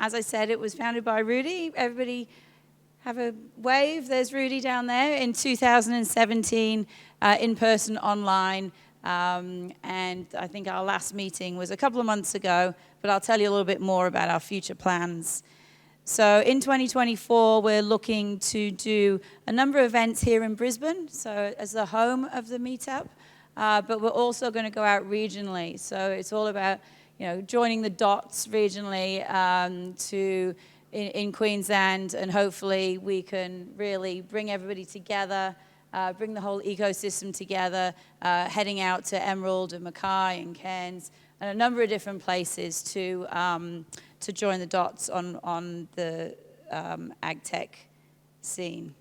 As I said, it was founded by Rudy. Everybody have a wave. There's Rudy down there in 2017, in person, online. And I think our last meeting was a couple of months ago, but I'll tell you a little bit more about our future plans. So in 2024, we're looking to do a number of events here in Brisbane, so as the home of the Meetup, but we're also going to go out regionally. So it's all about, joining the dots regionally in Queensland, and hopefully we can really bring everybody together, bring the whole ecosystem together, heading out to Emerald and Mackay and Cairns, and a number of different places to join the dots on the AgTech scene.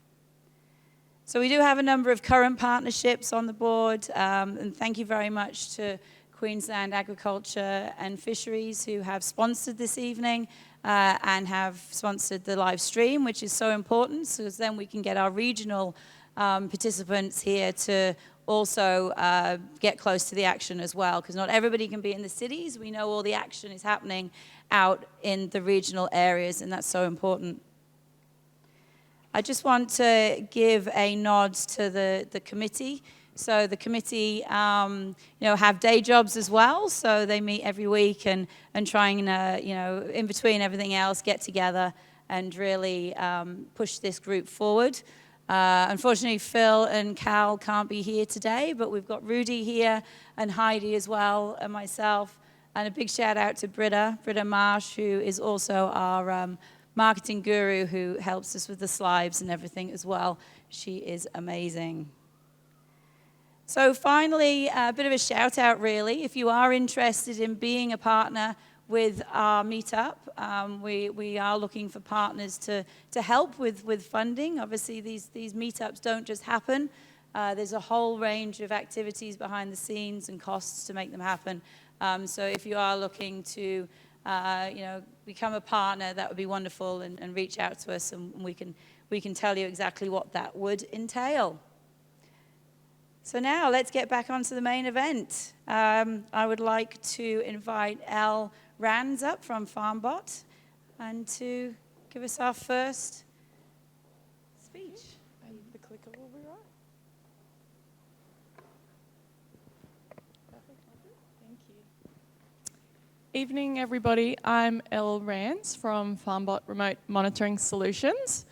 So we do have a number of current partnerships on the board, and thank you very much to Queensland Agriculture and Fisheries, who have sponsored this evening and have sponsored the live stream, which is so important, because then we can get our regional participants here to also get close to the action as well, because not everybody can be in the cities. We know all the action is happening out in the regional areas, and that's so important. I just want to give a nod to the committee. So the committee, have day jobs as well. So they meet every week and try and, in between everything else, get together and really push this group forward. Unfortunately, Phil and Cal can't be here today, but we've got Rudy here and Heidi as well, and myself. And a big shout out to Britta Marsh, who is also our marketing guru, who helps us with the slides and everything as well. She is amazing. So finally, a bit of a shout out really. If you are interested in being a partner with our Meetup, we are looking for partners to help with funding. Obviously, these Meetups don't just happen. There's a whole range of activities behind the scenes and costs to make them happen. So if you are looking to become a partner, that would be wonderful, and reach out to us, and we can tell you exactly what that would entail. So now let's get back onto the main event. I would like to invite Elle Rands up from FarmBot and to give us our first speech. And the clicker will be right. Perfect. Thank you. Evening, everybody. I'm Elle Rands from FarmBot Remote Monitoring Solutions.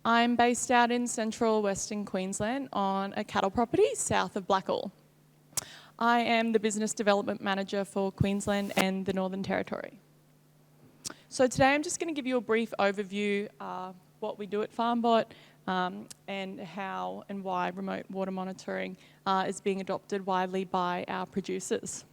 I'm based out in central Western Queensland on a cattle property south of Blackall. I am the Business Development Manager for Queensland and the Northern Territory. So today I'm just going to give you a brief overview of what we do at FarmBot and how and why remote water monitoring is being adopted widely by our producers.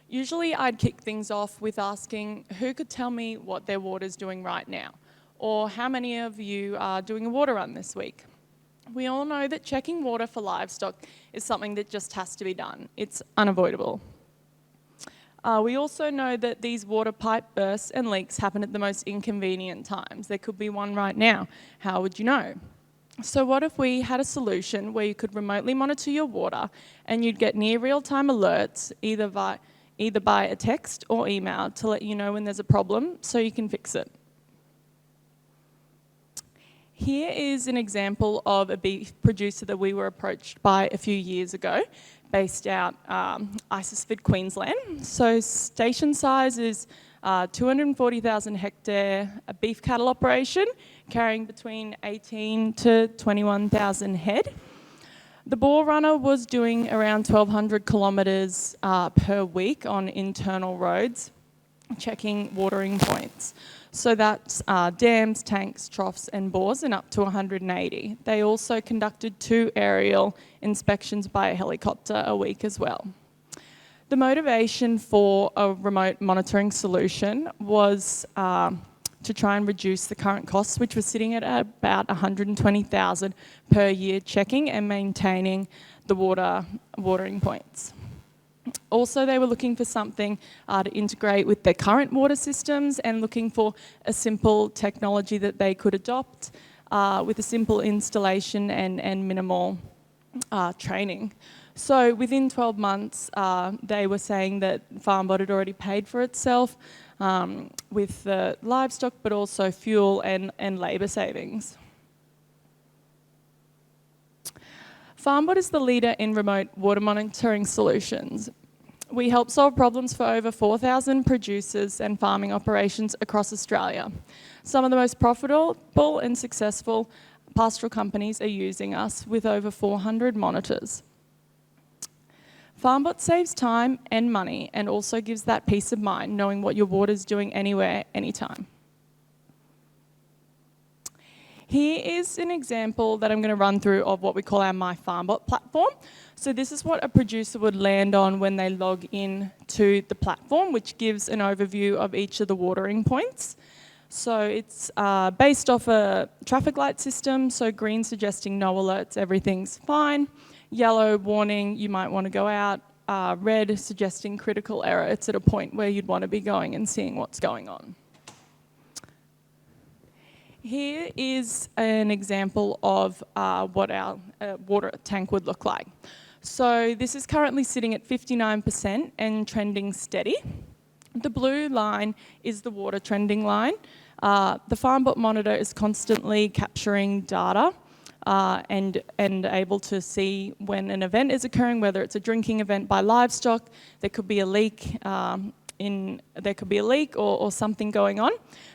Usually I'd kick things off with asking who could tell me what their water's doing right now, or how many of you are doing a water run this week. We all know that checking water for livestock is something that just has to be done. It's unavoidable. We also know that these water pipe bursts and leaks happen at the most inconvenient times. There could be one right now. How would you know? So what if we had a solution where you could remotely monitor your water and you'd get near real-time alerts either by a text or email to let you know when there's a problem so you can fix it. Here is an example of a beef producer that we were approached by a few years ago, based out Isisford, Queensland. So station size is 240,000 hectare, a beef cattle operation, carrying between 18 to 21,000 head. The bore runner was doing around 1,200 kilometres per week on internal roads, checking watering points. So that's dams, tanks, troughs and bores, and up to 180. They also conducted 2 aerial inspections by a helicopter a week as well. The motivation for a remote monitoring solution was to try and reduce the current costs, which was sitting at about $120,000 per year checking and maintaining the watering points. Also, they were looking for something to integrate with their current water systems and looking for a simple technology that they could adopt with a simple installation and minimal training. So within 12 months, they were saying that FarmBot had already paid for itself with the livestock, but also fuel and labour savings. FarmBot is the leader in remote water monitoring solutions. We help solve problems for over 4,000 producers and farming operations across Australia. Some of the most profitable and successful pastoral companies are using us with over 400 monitors. FarmBot saves time and money and also gives that peace of mind knowing what your water's doing anywhere, anytime. Here is an example that I'm going to run through of what we call our My FarmBot platform. So this is what a producer would land on when they log in to the platform, which gives an overview of each of the watering points. So it's based off a traffic light system, so green suggesting no alerts, everything's fine. Yellow, warning, you might want to go out. Red, suggesting critical error. It's at a point where you'd want to be going and seeing what's going on. Here is an example of what our water tank would look like. So this is currently sitting at 59% and trending steady. The blue line is the water trending line. The FarmBot monitor is constantly capturing data and able to see when an event is occurring, whether it's a drinking event by livestock, there could be a leak or something going on.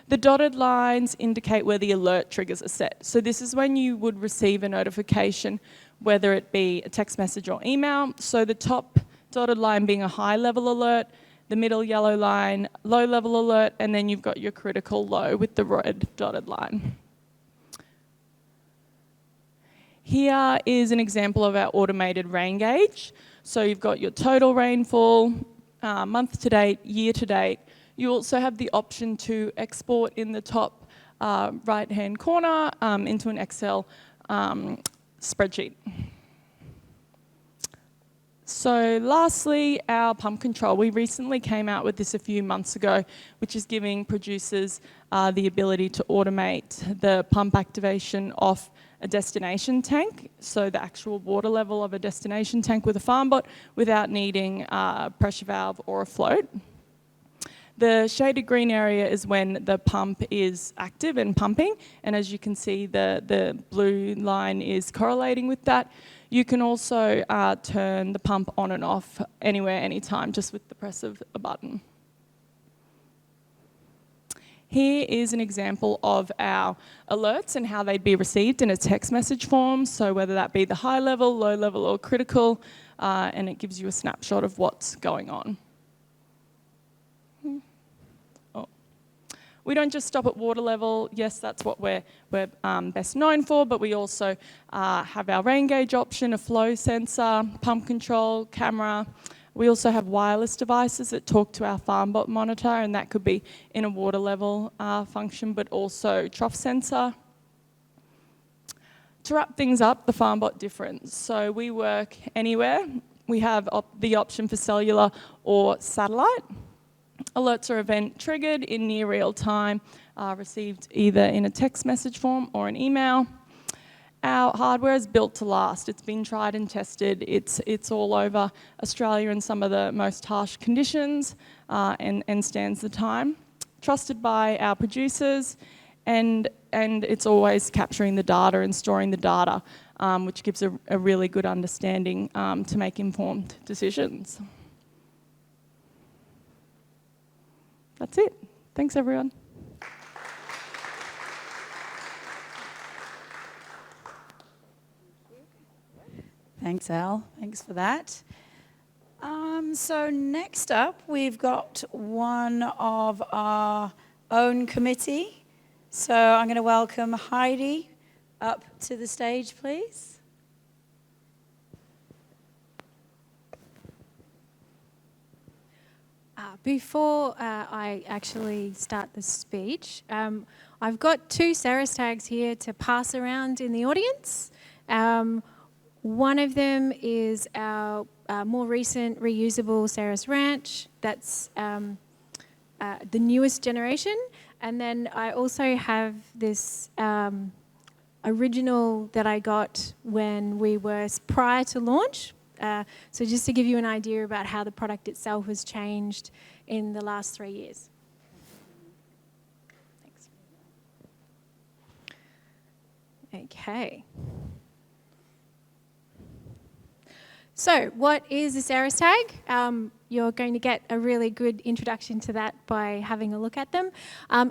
The dotted lines indicate where the alert triggers are set. So this is when you would receive a notification, whether it be a text message or email. So the top dotted line being a high level alert, the middle yellow line, low level alert, and then you've got your critical low with the red dotted line. Here is an example of our automated rain gauge. So you've got your total rainfall, month to date, year to date. You also have the option to export in the top right-hand corner into an Excel spreadsheet. So lastly, our pump control. We recently came out with this a few months ago, which is giving producers the ability to automate the pump activation of a destination tank, so the actual water level of a destination tank with a FarmBot without needing a pressure valve or a float. The shaded green area is when the pump is active and pumping, and as you can see, the blue line is correlating with that. You can also turn the pump on and off anywhere, anytime, just with the press of a button. Here is an example of our alerts and how they'd be received in a text message form, so whether that be the high level, low level, or critical, and it gives you a snapshot of what's going on. We don't just stop at water level. Yes, that's what we're best known for, but we also have our rain gauge option, a flow sensor, pump control, camera. We also have wireless devices that talk to our FarmBot monitor, and that could be in a water level function, but also trough sensor. To wrap things up, the FarmBot difference. So we work anywhere. We have the option for cellular or satellite. Alerts are event triggered in near real time, received either in a text message form or an email. Our hardware is built to last. It's been tried and tested. It's all over Australia in some of the most harsh conditions and stands the time. Trusted by our producers, and it's always capturing the data and storing the data, which gives a really good understanding to make informed decisions. That's it. Thanks, everyone. Thanks, Al. Thanks for that. So next up, we've got one of our own committee. So I'm going to welcome Heidi up to the stage, please. Before I actually start the speech, I've got 2 Ceres tags here to pass around in the audience. One of them is our more recent reusable Ceres Ranch. That's the newest generation. And then I also have this original that I got when we were prior to launch, So just to give you an idea about how the product itself has changed in the last 3 years. Thanks. Okay. So what is a Ceres tag? You're going to get a really good introduction to that by having a look at them.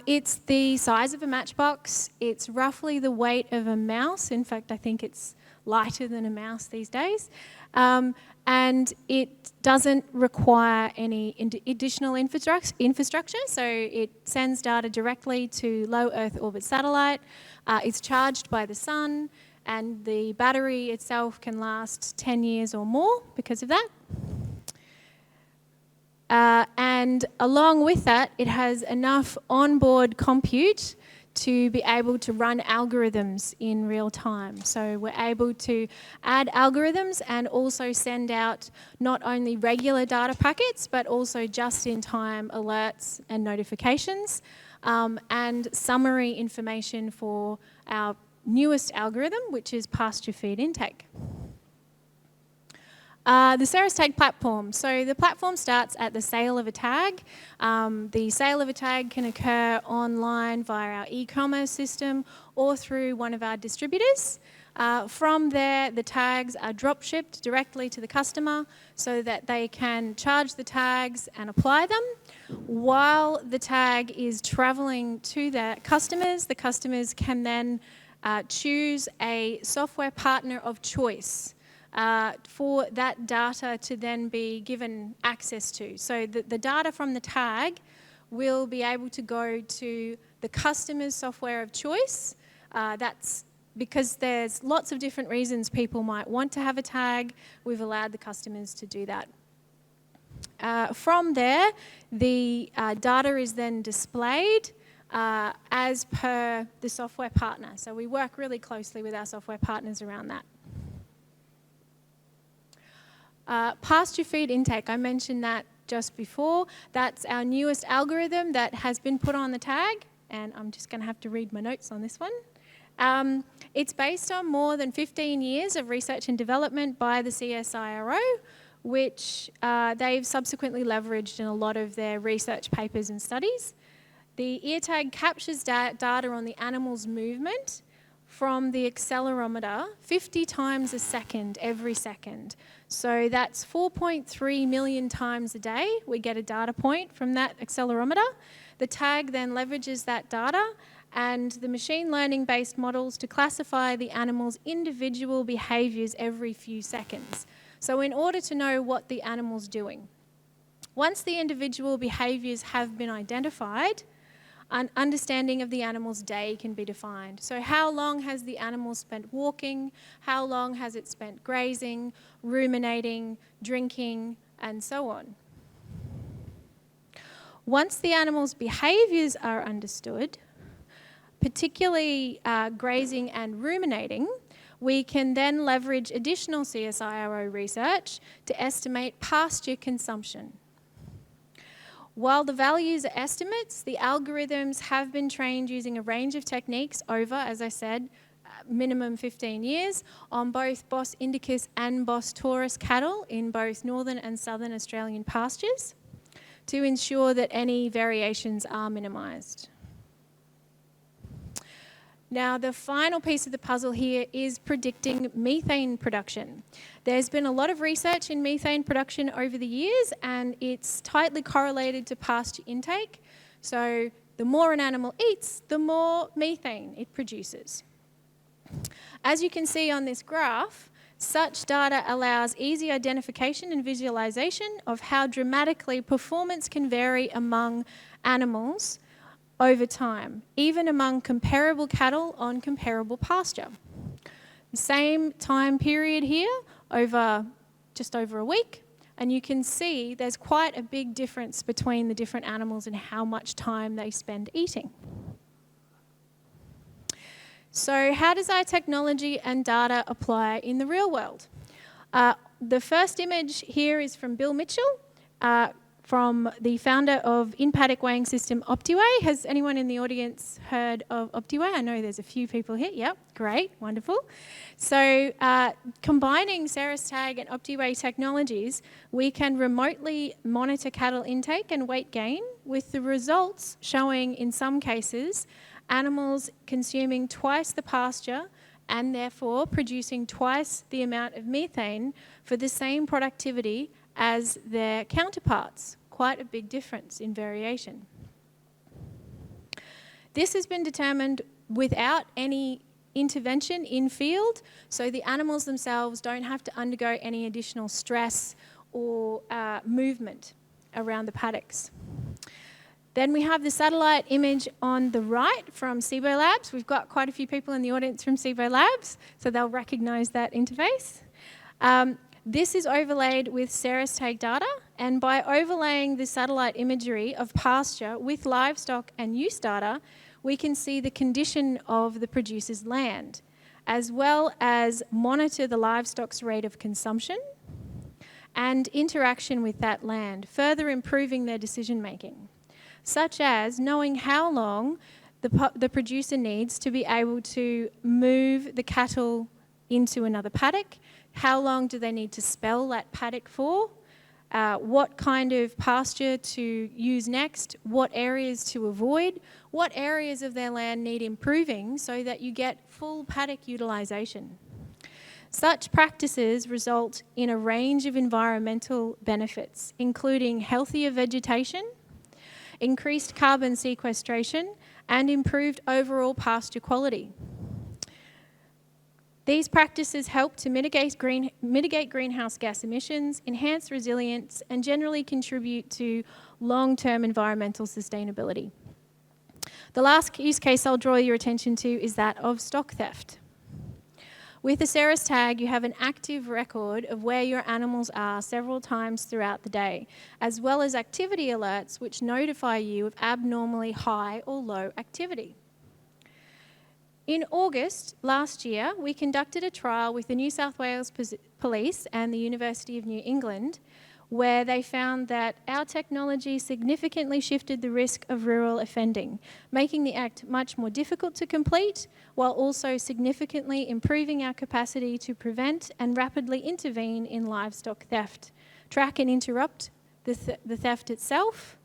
It's the size of a matchbox. It's roughly the weight of a mouse. In fact, I think it's lighter than a mouse these days. And it doesn't require any additional infrastructure, so it sends data directly to low Earth orbit satellite. It's charged by the sun, and the battery itself can last 10 years or more because of that. And along with that, it has enough onboard compute to be able to run algorithms in real time. So we're able to add algorithms and also send out not only regular data packets, but also just-in-time alerts and notifications, and summary information for our newest algorithm, which is pasture feed intake. The Ceres tag platform. So the platform starts at the sale of a tag. The sale of a tag can occur online via our e-commerce system or through one of our distributors. From there, the tags are drop shipped directly to the customer so that they can charge the tags and apply them. While the tag is traveling to the customers can then choose a software partner of choice for that data to then be given access to. So the data from the tag will be able to go to the customer's software of choice. That's because there's lots of different reasons people might want to have a tag. We've allowed the customers to do that. From there, the data is then displayed as per the software partner. So we work really closely with our software partners around that. Pasture feed intake, I mentioned that just before. That's our newest algorithm that has been put on the tag, and I'm just going to have to read my notes on this one. It's based on more than 15 years of research and development by the CSIRO, which they've subsequently leveraged in a lot of their research papers and studies. The ear tag captures data on the animal's movement from the accelerometer 50 times a second every second. So that's 4.3 million times a day we get a data point from that accelerometer. The tag then leverages that data and the machine learning based models to classify the animal's individual behaviours every few seconds. So in order to know what the animal's doing, once the individual behaviours have been identified, an understanding of the animal's day can be defined. So how long has the animal spent walking? How long has it spent grazing, ruminating, drinking, and so on? Once the animal's behaviours are understood, particularly grazing and ruminating, we can then leverage additional CSIRO research to estimate pasture consumption. While the values are estimates, the algorithms have been trained using a range of techniques over, as I said, minimum 15 years on both Bos indicus and Bos taurus cattle in both northern and southern Australian pastures to ensure that any variations are minimised. Now, the final piece of the puzzle here is predicting methane production. There's been a lot of research in methane production over the years, and it's tightly correlated to pasture intake. So the more an animal eats, the more methane it produces. As you can see on this graph, such data allows easy identification and visualization of how dramatically performance can vary among animals over time, even among comparable cattle on comparable pasture. The same time period here, just over a week, and you can see there's quite a big difference between the different animals and how much time they spend eating. So how does our technology and data apply in the real world? The first image here is from Bill Mitchell from the founder of in-paddock weighing system OptiWeigh. Has anyone in the audience heard of OptiWeigh? I know there's a few people here. Yep, great, wonderful. So combining Cerastag and OptiWeigh technologies, we can remotely monitor cattle intake and weight gain, with the results showing, in some cases, animals consuming twice the pasture and therefore producing twice the amount of methane for the same productivity as their counterparts. Quite a big difference in variation. This has been determined without any intervention in field, so the animals themselves don't have to undergo any additional stress or movement around the paddocks. Then we have the satellite image on the right from SIBO Labs. We've got quite a few people in the audience from SIBO Labs, so they'll recognise that interface. This is overlaid with Cerastag data, and by overlaying the satellite imagery of pasture with livestock and use data, we can see the condition of the producer's land, as well as monitor the livestock's rate of consumption and interaction with that land, further improving their decision making, such as knowing how long the producer needs to be able to move the cattle into another paddock, how long do they need to spell that paddock for, what kind of pasture to use next, what areas to avoid, what areas of their land need improving so that you get full paddock utilisation. Such practices result in a range of environmental benefits, including healthier vegetation, increased carbon sequestration, and improved overall pasture quality. These practices help to mitigate greenhouse gas emissions, enhance resilience, and generally contribute to long-term environmental sustainability. The last use case I'll draw your attention to is that of stock theft. With the Cerastag, you have an active record of where your animals are several times throughout the day, as well as activity alerts which notify you of abnormally high or low activity. In August last year, we conducted a trial with the New South Wales Police and the University of New England, where they found that our technology significantly shifted the risk of rural offending, making the act much more difficult to complete, while also significantly improving our capacity to prevent and rapidly intervene in livestock theft, track and interrupt the theft itself,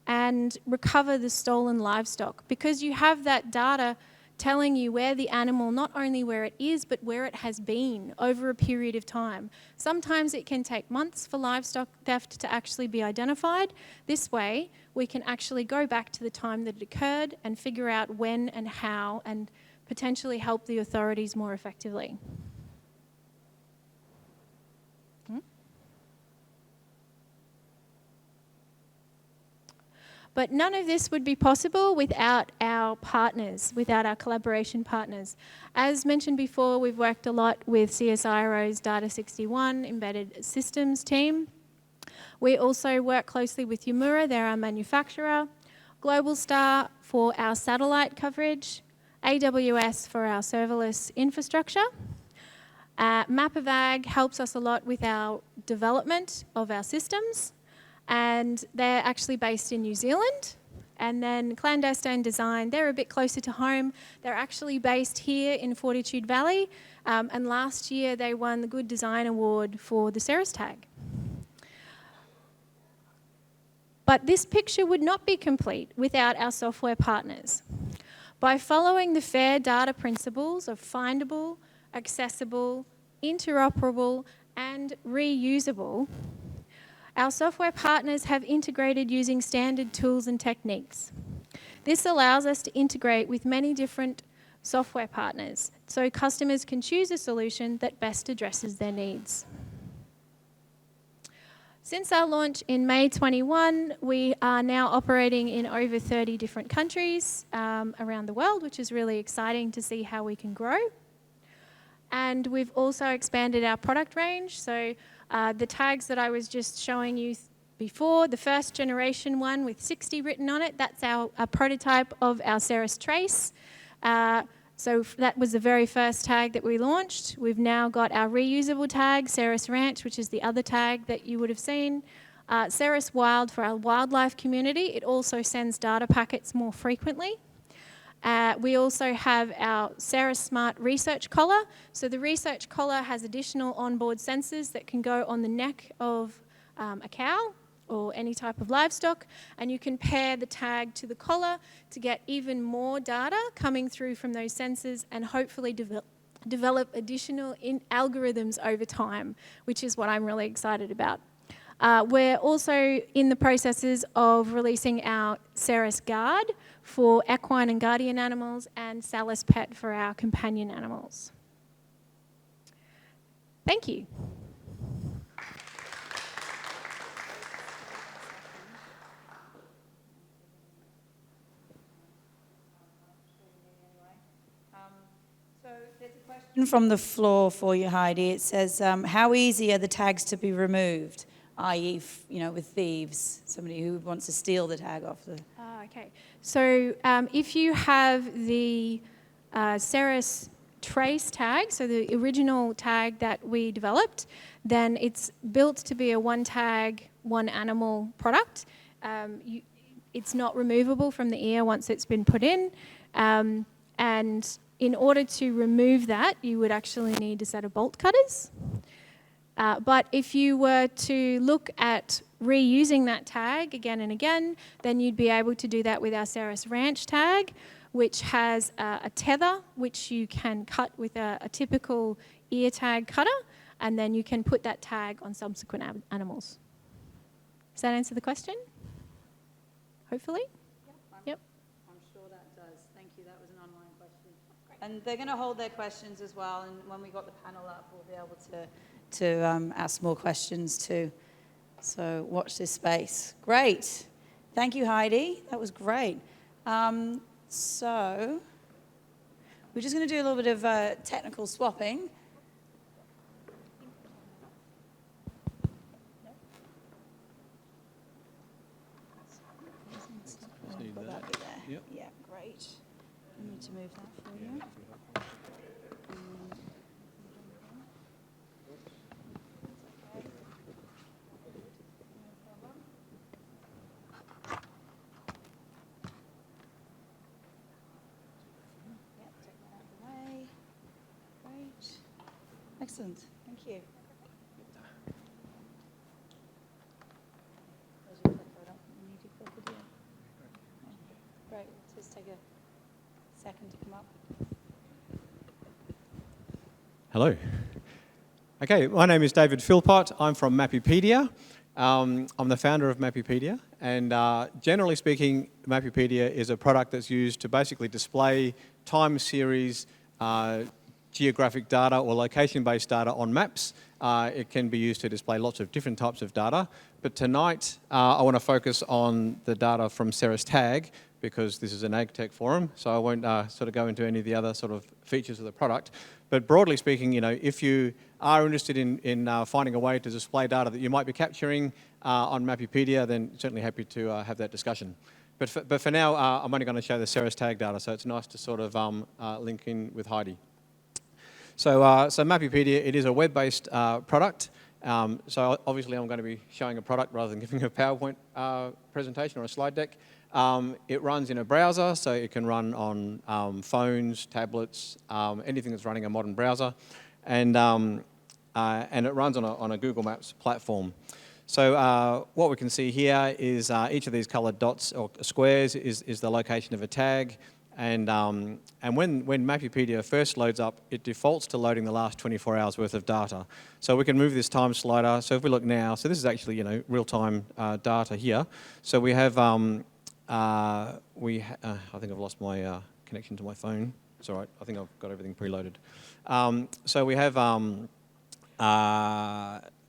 and recover the stolen livestock. Because you have that data telling you where the animal, not only where it is, but where it has been over a period of time. Sometimes it can take months for livestock theft to actually be identified. This way, we can actually go back to the time that it occurred and figure out when and how, and potentially help the authorities more effectively. But none of this would be possible without our partners, without our collaboration partners. As mentioned before, we've worked a lot with CSIRO's Data61 embedded systems team. We also work closely with Yamura, they're our manufacturer, Globalstar for our satellite coverage, AWS for our serverless infrastructure. Map of Ag helps us a lot with our development of our systems, and they're actually based in New Zealand. And then Clandestine Design, they're a bit closer to home. They're actually based here in Fortitude Valley, and last year they won the Good Design Award for the Cerastag. But this picture would not be complete without our software partners. By following the FAIR data principles of findable, accessible, interoperable, and reusable, our software partners have integrated using standard tools and techniques. This allows us to integrate with many different software partners, so customers can choose a solution that best addresses their needs. Since our launch in May 21, we are now operating in over 30 different countries around the world, which is really exciting to see how we can grow. And we've also expanded our product range. So the tags that I was just showing you before, the first generation one with 60 written on it, that's a prototype of our Ceres Trace. So that was the very first tag that we launched. We've now got our reusable tag, Ceres Ranch, which is the other tag that you would have seen. Ceres Wild for our wildlife community. It also sends data packets more frequently. We also have our Ceres Smart Research Collar. So the Research Collar has additional onboard sensors that can go on the neck of a cow or any type of livestock, and you can pair the tag to the collar to get even more data coming through from those sensors and hopefully develop additional algorithms over time, which is what I'm really excited about. We're also in the processes of releasing our Ceres Guard for equine and guardian animals and Salus Pet for our companion animals. Thank you. So there's a question from the floor for you, Heidi. It says, how easy are the tags to be removed, i.e., with thieves, somebody who wants to steal the tag off the... Okay. So if you have the Ceres Trace tag, so the original tag that we developed, then it's built to be a one tag, one animal product. It's not removable from the ear once it's been put in. And in order to remove that, you would actually need a set of bolt cutters. But if you were to look at reusing that tag again and again, then you'd be able to do that with our Ceres Ranch tag, which has a tether which you can cut with a typical ear tag cutter, and then you can put that tag on subsequent animals. Does that answer the question? Hopefully? Yep. I'm sure that does. Thank you. That was an online question. And they're going to hold their questions as well, and when we got the panel up, we'll be able to ask more questions too. So watch this space. Great. Thank you, Heidi. That was great. So we're just going to do a little bit of technical swapping. Will that be there? Yep. Yeah, great. I need to move that for you. Excellent. Thank you. Where's your clicker? I don't need your clicker, do you? Great. Just take a second to come up. Hello. Okay, my name is David Philpott. I'm from Mappepedia. I'm the founder of Mappepedia, and generally speaking, Mappepedia is a product that's used to basically display time series geographic data or location-based data on maps. It can be used to display lots of different types of data. But tonight, I want to focus on the data from Ceres Tag, because this is an AgTech forum, so I won't sort of go into any of the other sort of features of the product. But broadly speaking, if you are interested in finding a way to display data that you might be capturing on Mappepedia, then certainly happy to have that discussion. But for now, I'm only going to show the Ceres Tag data, so it's nice to sort of link in with Heidi. So Mappepedia, it is a web-based product. So obviously I'm going to be showing a product rather than giving a PowerPoint presentation or a slide deck. It runs in a browser, so it can run on phones, tablets, anything that's running a modern browser. And it runs on a Google Maps platform. So what we can see here is each of these coloured dots or squares is the location of a tag. And when Mappepedia first loads up, it defaults to loading the last 24 hours worth of data. So we can move this time slider. So if we look now, so this is actually real-time data here. So we have I think I've lost my connection to my phone. It's all right. I think I've got everything preloaded. So we have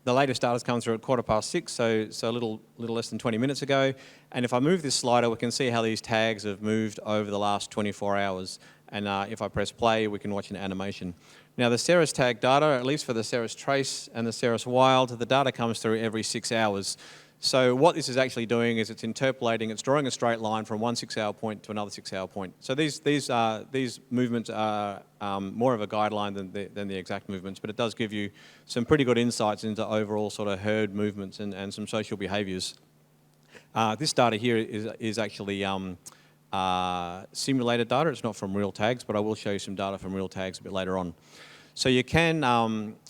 the latest data's come through at 6:15, so a little less than 20 minutes ago. And if I move this slider, we can see how these tags have moved over the last 24 hours. And if I press play, we can watch an animation. Now the Ceres Tag data, at least for the Ceres Trace and the Ceres Wild, the data comes through every 6 hours. So what this is actually doing is it's interpolating, it's drawing a straight line from one 6-hour point to another 6-hour point. So these movements are more of a guideline than the exact movements, but it does give you some pretty good insights into overall sort of herd movements and some social behaviours. This data here is actually simulated data. It's not from real tags, but I will show you some data from real tags a bit later on. So you can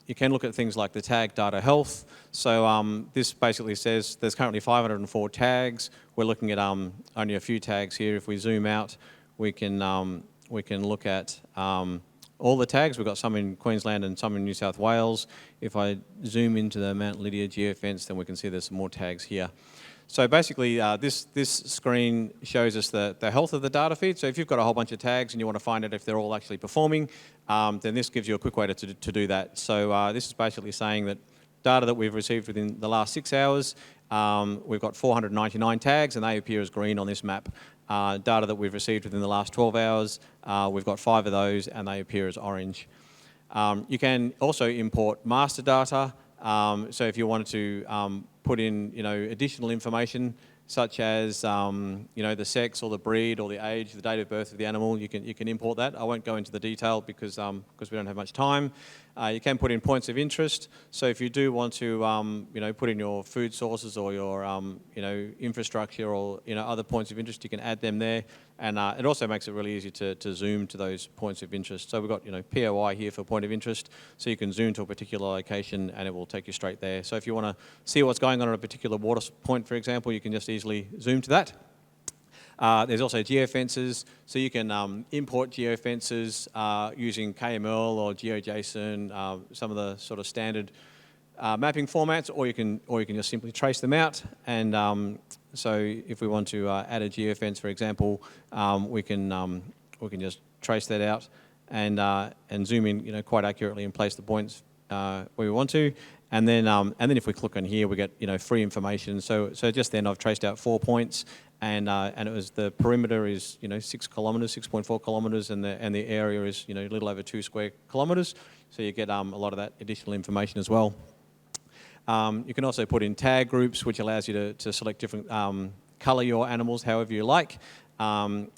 look at things like the tag data health. So this basically says there's currently 504 tags. We're looking at only a few tags here. If we zoom out, we can look at all the tags. We've got some in Queensland and some in New South Wales. If I zoom into the Mount Lydia geofence, then we can see there's some more tags here. So basically, this screen shows us the health of the data feed. So if you've got a whole bunch of tags and you want to find out if they're all actually performing, then this gives you a quick way to do that. So this is basically saying that data that we've received within the last 6 hours, we've got 499 tags, and they appear as green on this map. Data that we've received within the last 12 hours, we've got 5 of those, and they appear as orange. You can also import master data. So if you wanted to put in, additional information such as, the sex or the breed or the age, the date of birth of the animal, you can import that. I won't go into the detail because we don't have much time. You can put in points of interest. So if you do want to, put in your food sources or your, infrastructure or, other points of interest, you can add them there. And it also makes it really easy to zoom to those points of interest. So we've got, POI here for point of interest. So you can zoom to a particular location and it will take you straight there. So if you want to see what's going on at a particular water point, for example, you can just easily zoom to that. There's also geofences, so you can import geofences using KML or GeoJSON, some of the sort of standard mapping formats, or you can just simply trace them out. And so if we want to add a geofence, for example, we can just trace that out and zoom in, quite accurately and place the points where we want to. And then if we click on here, we get free information. So just then I've traced out 4 points, and it was the perimeter is 6 kilometres, 6.4 kilometres, and the area is a little over 2 square kilometres. So you get a lot of that additional information as well. You can also put in tag groups, which allows you to select different colour your animals however you like, and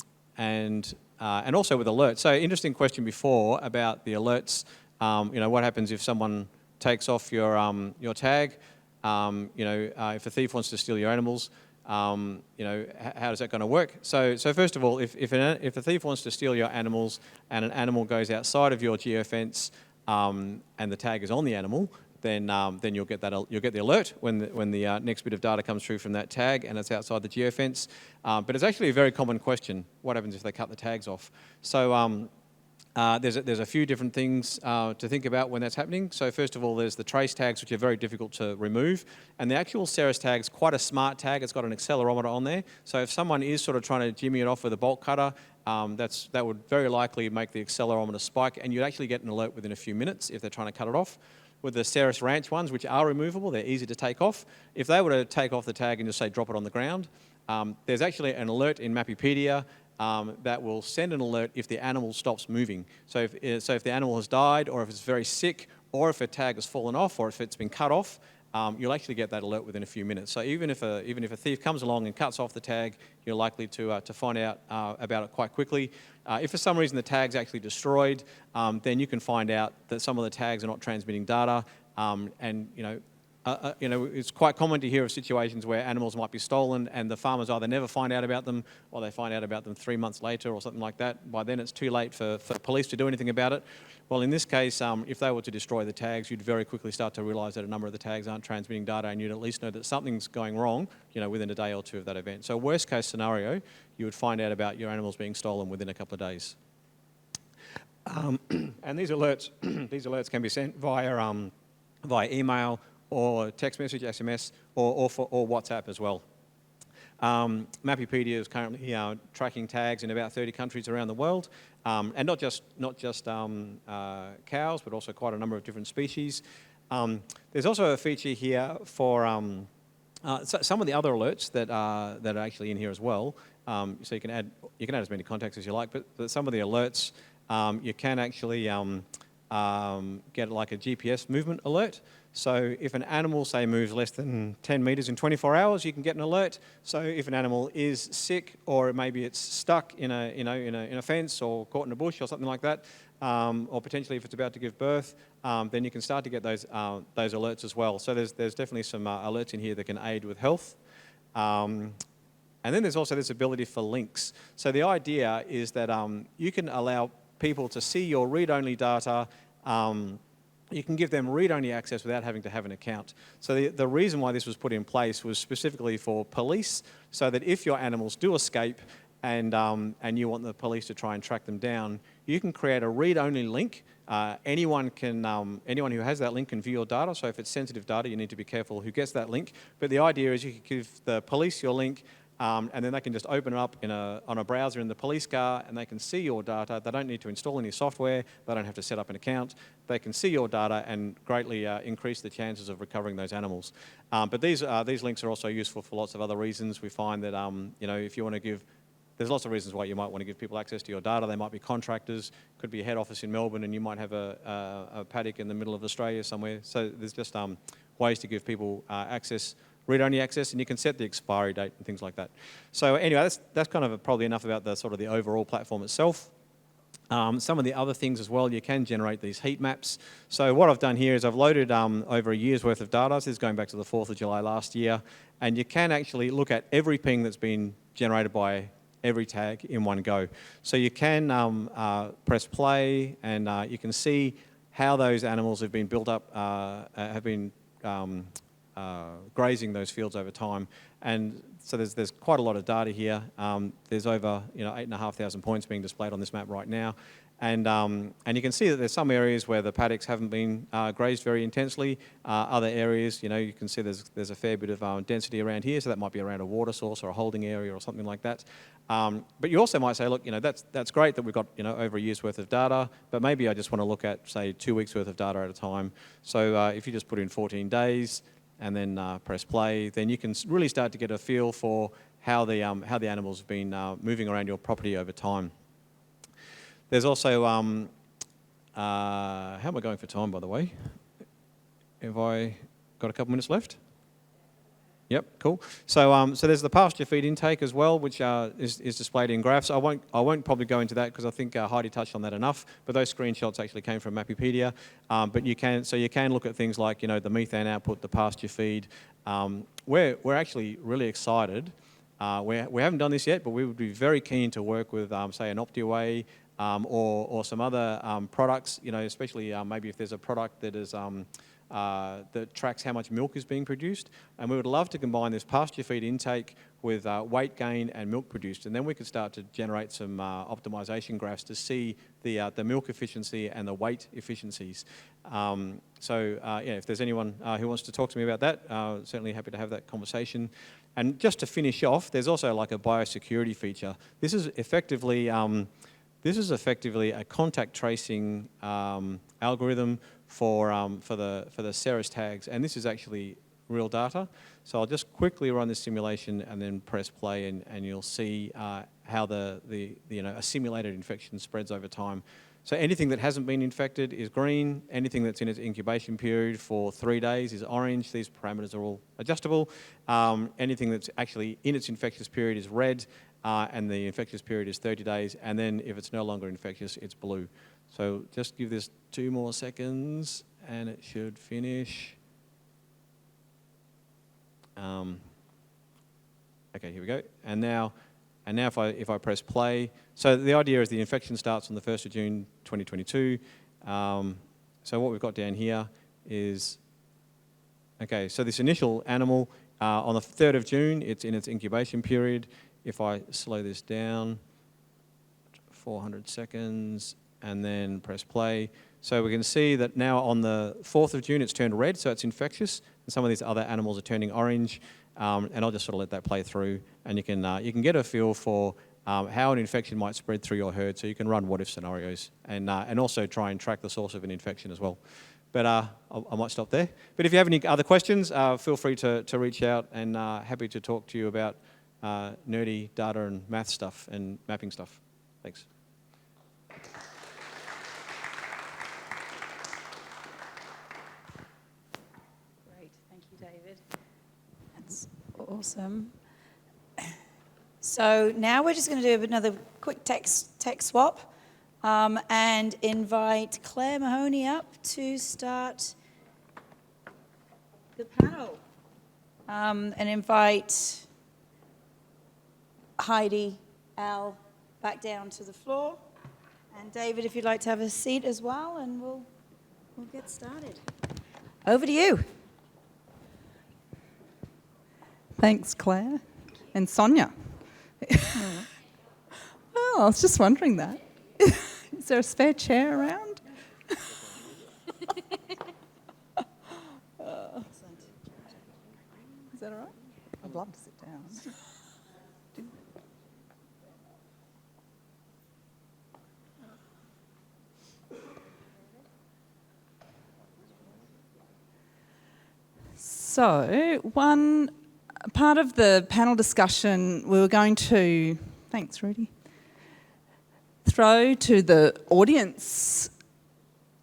also with alerts. So interesting question before about the alerts. What happens if someone takes off your tag? If a thief wants to steal your animals, how is that going to work? So first of all, if a thief wants to steal your animals and an animal goes outside of your geofence and the tag is on the animal, then you'll get the alert when the next bit of data comes through from that tag and it's outside the geofence. But it's actually a very common question. What happens if they cut the tags off? So there's a few different things to think about when that's happening. So first of all, there's the trace tags, which are very difficult to remove. And the actual Ceres tag is quite a smart tag. It's got an accelerometer on there. So if someone is sort of trying to jimmy it off with a bolt cutter, that would very likely make the accelerometer spike, and you'd actually get an alert within a few minutes if they're trying to cut it off. With the Ceres Ranch ones, which are removable, they're easy to take off. If they were to take off the tag and just say drop it on the ground, there's actually an alert in Mapipedia that will send an alert if the animal stops moving. So if the animal has died, or if it's very sick, or if a tag has fallen off, or if it's been cut off, you'll actually get that alert within a few minutes. So even if a thief comes along and cuts off the tag, you're likely to find out about it quite quickly. If for some reason the tag's actually destroyed, then you can find out that some of the tags are not transmitting data, and it's quite common to hear of situations where animals might be stolen and the farmers either never find out about them or they find out about them 3 months later or something like that. By then it's too late for police to do anything about it. Well, in this case, if they were to destroy the tags, you'd very quickly start to realise that a number of the tags aren't transmitting data, and you'd at least know that something's going wrong, within a day or two of that event. So worst case scenario, you would find out about your animals being stolen within a couple of days. And these alerts can be sent via email or text message, SMS, or WhatsApp as well. Mapipedia is currently tracking tags in about 30 countries around the world, and not just cows, but also quite a number of different species. There's also a feature here for some of the other alerts that are actually in here as well. So you can add as many contacts as you like, but some of the alerts you can actually get like a GPS movement alert. So if an animal, say, moves less than 10 metres in 24 hours, you can get an alert. So if an animal is sick, or maybe it's stuck in a fence or caught in a bush or something like that, or potentially if it's about to give birth, then you can start to get those alerts as well. So there's definitely some alerts in here that can aid with health. And then there's also this ability for links. So the idea is that you can allow people to see your read-only data. You can give them read-only access without having to have an account. So the reason why this was put in place was specifically for police, so that if your animals do escape and you want the police to try and track them down, you can create a read-only link. Anyone who has that link can view your data. So if it's sensitive data, you need to be careful who gets that link. But the idea is you can give the police your link, and then they can just open it up on a browser in the police car, and they can see your data. They don't need to install any software. They don't have to set up an account. They can see your data and greatly increase the chances of recovering those animals. But these links are also useful for lots of other reasons. We find that if you want to give, there's lots of reasons why you might want to give people access to your data. They might be contractors, could be a head office in Melbourne, and you might have a paddock in the middle of Australia somewhere. So there's just ways to give people read-only access, and you can set the expiry date and things like that. So anyway, that's kind of probably enough about the overall platform itself. Some of the other things as well, you can generate these heat maps. So what I've done here is I've loaded over a year's worth of data. This is going back to the 4th of July last year, and you can actually look at every ping that's been generated by every tag in one go. So you can press play, and you can see how those animals have been built up, grazing those fields over time. And so there's quite a lot of data here. There's over 8,500 points being displayed on this map right now. And you can see that there's some areas where the paddocks haven't been grazed very intensely. Other areas, you can see there's a fair bit of density around here, so that might be around a water source or a holding area or something like that. But you also might say, look, that's great that we've got over a year's worth of data, but maybe I just want to look at, say, 2 weeks worth of data at a time. So if you just put in 14 days, and then press play, then you can really start to get a feel for how the animals have been moving around your property over time. There's also, how am I going for time, by the way? Have I got a couple minutes left? Yep, cool. So there's the pasture feed intake as well, which is displayed in graphs. I won't probably go into that because I think Heidi touched on that enough. But those screenshots actually came from Mapipedia. But you can look at things like the methane output, the pasture feed. We're actually really excited. We haven't done this yet, but we would be very keen to work with say an Optiway or some other products. Especially maybe if there's a product that is that tracks how much milk is being produced, and we would love to combine this pasture feed intake with weight gain and milk produced, and then we could start to generate some optimization graphs to see the milk efficiency and the weight efficiencies. If there's anyone who wants to talk to me about that, certainly happy to have that conversation. And just to finish off, there's also like a biosecurity feature. This is effectively a contact tracing algorithm for the Ceres tags, and this is actually real data. So I'll just quickly run this simulation and then press play, and you'll see how a simulated infection spreads over time. So anything that hasn't been infected is green. Anything that's in its incubation period for 3 days is orange. These parameters are all adjustable. Anything that's actually in its infectious period is red, and the infectious period is 30 days. And then if it's no longer infectious, it's blue. So just give this 2 more seconds, and it should finish. Okay, here we go. And now if I press play, so the idea is the infection starts on the 1st of June 2022. So what we've got down here is, okay, so this initial animal, on the 3rd of June, it's in its incubation period. If I slow this down, 400 seconds, and then press play. So we can see that now on the 4th of June, it's turned red, so it's infectious. And some of these other animals are turning orange. And I'll just sort of let that play through, and you can get a feel for how an infection might spread through your herd, so you can run what-if scenarios and also try and track the source of an infection as well. But I might stop there. But if you have any other questions, feel free to reach out, and happy to talk to you about nerdy data and math stuff and mapping stuff. Thanks. Awesome. So now we're just going to do another quick tech swap and invite Claire Mahoney up to start the panel. And invite Heidi, Al, back down to the floor. And David, if you'd like to have a seat as well, and we'll get started. Over to you. Thanks, Claire. And Sonia. Well, I was just wondering that. Is there a spare chair around? Is that all right? I'd love to sit down. So, one part of the panel discussion we were going to, thanks Rudy, throw to the audience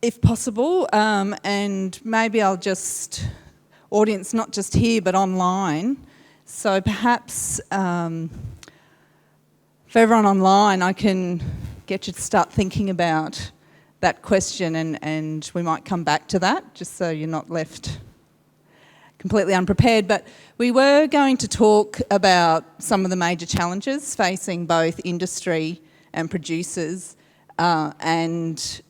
if possible, and maybe I'll just, audience not just here but online, so perhaps for everyone online I can get you to start thinking about that question and we might come back to that just so you're not left completely unprepared. But we were going to talk about some of the major challenges facing both industry and producers and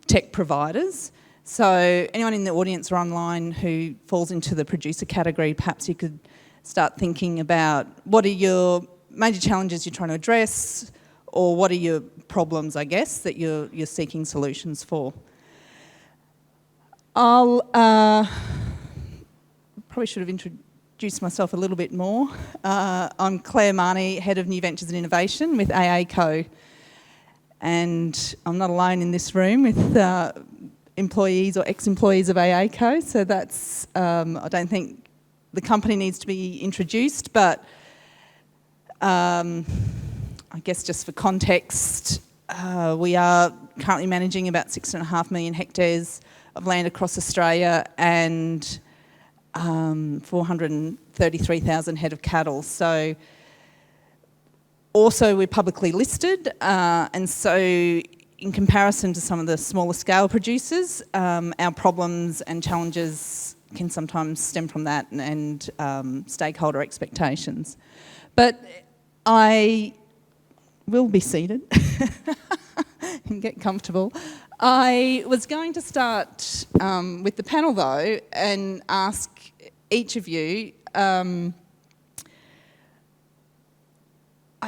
tech providers. So anyone in the audience or online who falls into the producer category, perhaps you could start thinking about what are your major challenges you're trying to address, or what are your problems, I guess, that you're seeking solutions for. I'll probably should have introduced myself a little bit more. I'm Claire Marnie, Head of New Ventures and Innovation with AACo. And I'm not alone in this room with employees or ex-employees of AACo, so that's, I don't think the company needs to be introduced, but I guess just for context, we are currently managing about 6.5 million hectares of land across Australia and 433,000 head of cattle. So also we're publicly listed, and so in comparison to some of the smaller scale producers, our problems and challenges can sometimes stem from that and stakeholder expectations. But I will be seated and get comfortable. I was going to start with the panel though and ask each of you, I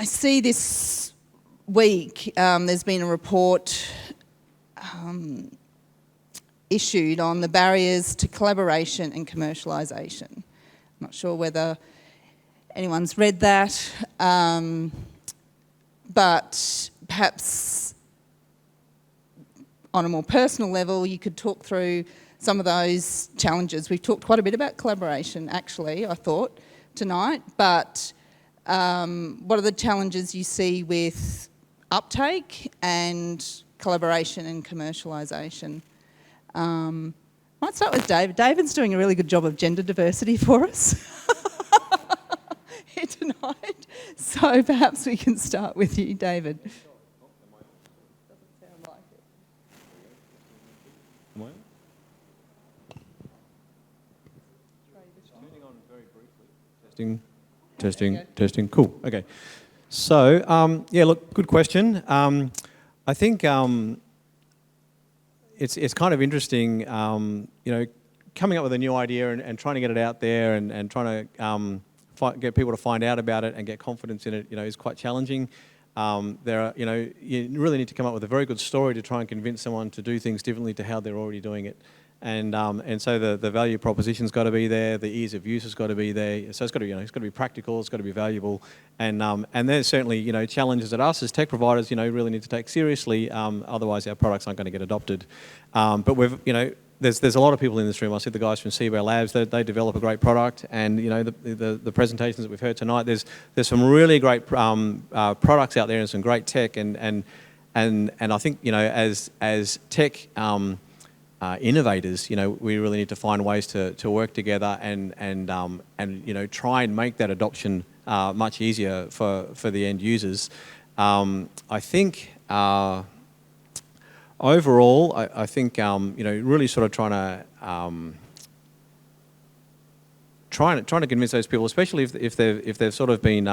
see this week there's been a report issued on the barriers to collaboration and commercialisation. I'm not sure whether anyone's read that, but perhaps on a more personal level you could talk through some of those challenges. We've talked quite a bit about collaboration actually, I thought, tonight, but what are the challenges you see with uptake and collaboration and commercialisation? Might start with David. David's doing a really good job of gender diversity for us here tonight, so perhaps we can start with you, David. Testing. Cool. Okay. So, yeah, look, good question. I think it's kind of interesting, you know, coming up with a new idea and trying to get it out there and trying to get people to find out about it and get confidence in it, you know, is quite challenging. There are, you know, you really need to come up with a very good story to try and convince someone to do things differently to how they're already doing it. And so the value proposition's got to be there, the ease of use has got to be there. So it's got to, you know, it's got to be practical, it's got to be valuable, and there's certainly, you know, challenges that us as tech providers, you know, really need to take seriously. Otherwise, our products aren't going to get adopted. But we've, you know, there's a lot of people in this room. I see the guys from Seabear Labs. They develop a great product, and you know, the presentations that we've heard tonight. There's some really great products out there and some great tech, and I think, you know, as tech innovators, we really need to find ways to work together and try and make that adoption much easier for the end users. I think overall, I think really sort of trying to convince those people, especially if they've sort of been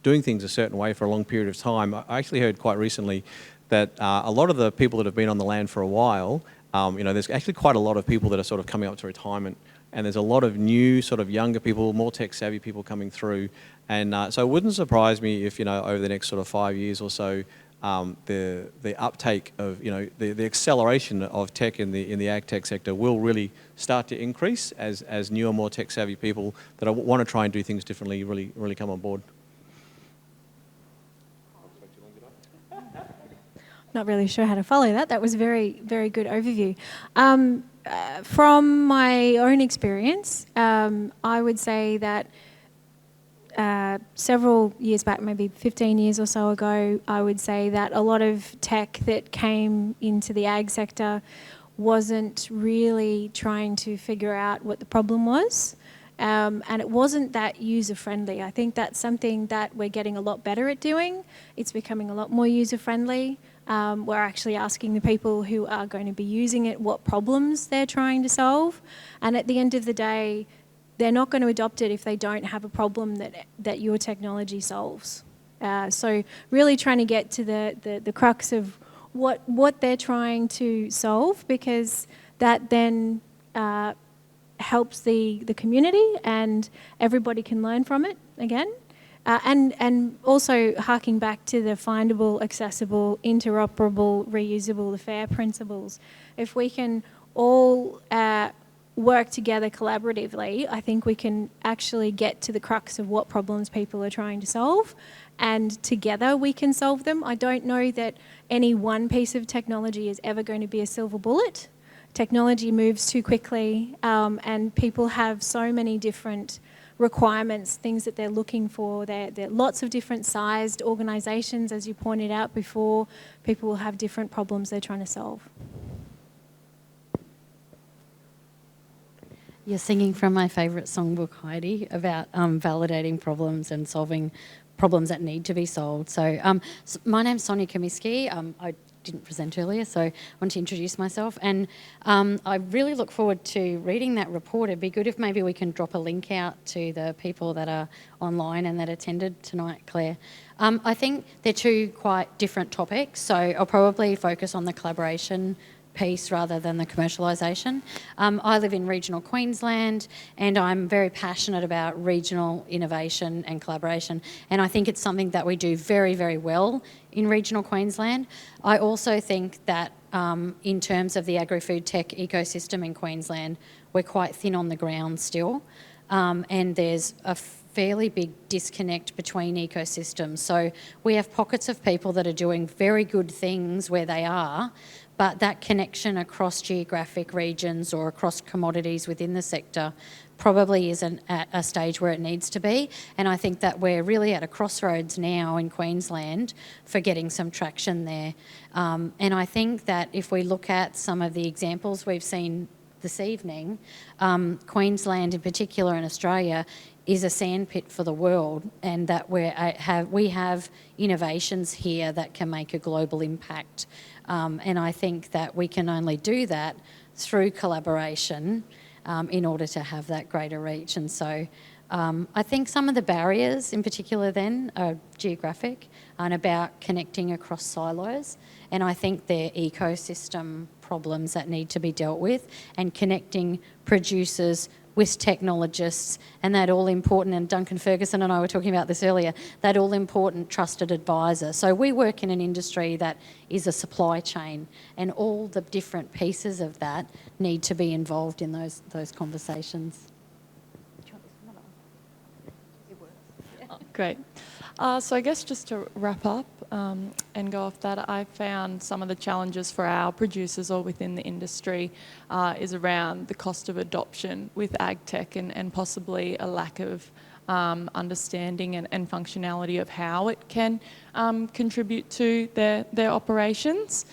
doing things a certain way for a long period of time. I actually heard quite recently that a lot of the people that have been on the land for a while, there's actually quite a lot of people that are sort of coming up to retirement, and there's a lot of new sort of younger people, more tech savvy people coming through, and so it wouldn't surprise me if over the next sort of 5 years or so, the uptake of the acceleration of tech in the AgTech sector will really start to increase as newer, more tech savvy people that want to try and do things differently really come on board. Not really sure how to follow that. That was a very, very good overview. From my own experience, I would say that several years back, maybe 15 years or so ago, I would say that a lot of tech that came into the ag sector wasn't really trying to figure out what the problem was. And it wasn't that user-friendly. I think that's something that we're getting a lot better at doing. It's becoming a lot more user-friendly. We're actually asking the people who are going to be using it what problems they're trying to solve. And at the end of the day, they're not going to adopt it if they don't have a problem that your technology solves. So really trying to get to the crux of what they're trying to solve, because that then helps the community and everybody can learn from it again. And also harking back to the findable, accessible, interoperable, reusable, the FAIR principles. If we can all work together collaboratively, I think we can actually get to the crux of what problems people are trying to solve, and together we can solve them. I don't know that any one piece of technology is ever going to be a silver bullet. Technology moves too quickly, and people have so many different requirements, things that they're looking for. There are lots of different sized organisations, as you pointed out before. People will have different problems they're trying to solve. You're singing from my favourite songbook, Heidi, about validating problems and solving problems that need to be solved. So my name's Sonia Komisky. I didn't present earlier, so I want to introduce myself. And I really look forward to reading that report. It'd be good if maybe we can drop a link out to the people that are online and that attended tonight, Claire. I think they're two quite different topics, so I'll probably focus on the collaboration piece rather than the commercialisation. I live in regional Queensland, and I'm very passionate about regional innovation and collaboration, and I think it's something that we do very, very well in regional Queensland. I also think that in terms of the agri-food tech ecosystem in Queensland, we're quite thin on the ground still, and there's a fairly big disconnect between ecosystems. So we have pockets of people that are doing very good things where they are, but that connection across geographic regions or across commodities within the sector probably isn't at a stage where it needs to be. And I think that we're really at a crossroads now in Queensland for getting some traction there. And I think that if we look at some of the examples we've seen this evening, Queensland in particular in Australia is a sandpit for the world, and that we have innovations here that can make a global impact. And I think that we can only do that through collaboration in order to have that greater reach. And so I think some of the barriers in particular then are geographic and about connecting across silos. And I think they're ecosystem problems that need to be dealt with, and connecting producers with technologists, and that all-important, and Duncan Ferguson and I were talking about this earlier, that all-important trusted advisor. So we work in an industry that is a supply chain, and all the different pieces of that need to be involved in those conversations. Great. So I guess just to wrap up and go off that, I found some of the challenges for our producers or within the industry is around the cost of adoption with AgTech and possibly a lack of understanding and functionality of how it can contribute to their operations.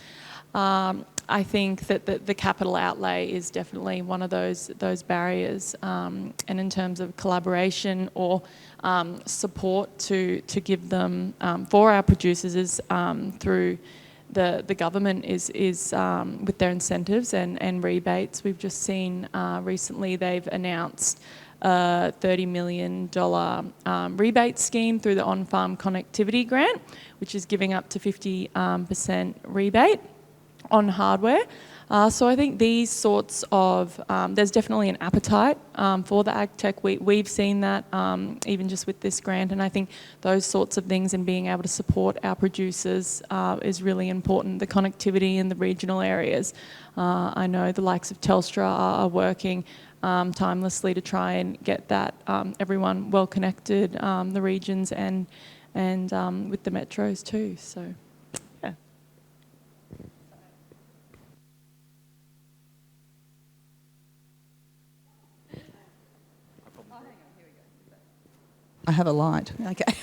I think that the capital outlay is definitely one of those barriers, and in terms of collaboration or support to give them for our producers is through the government is with their incentives and rebates. We've just seen recently they've announced a $30 million rebate scheme through the on-farm connectivity grant, which is giving up to 50% rebate on hardware. So I think these sorts of, there's definitely an appetite for the AgTech. We've seen that even just with this grant, and I think those sorts of things and being able to support our producers is really important. The connectivity in the regional areas. I know the likes of Telstra are working timelessly to try and get that everyone well connected, the regions and with the metros too. So. I have a light. Okay.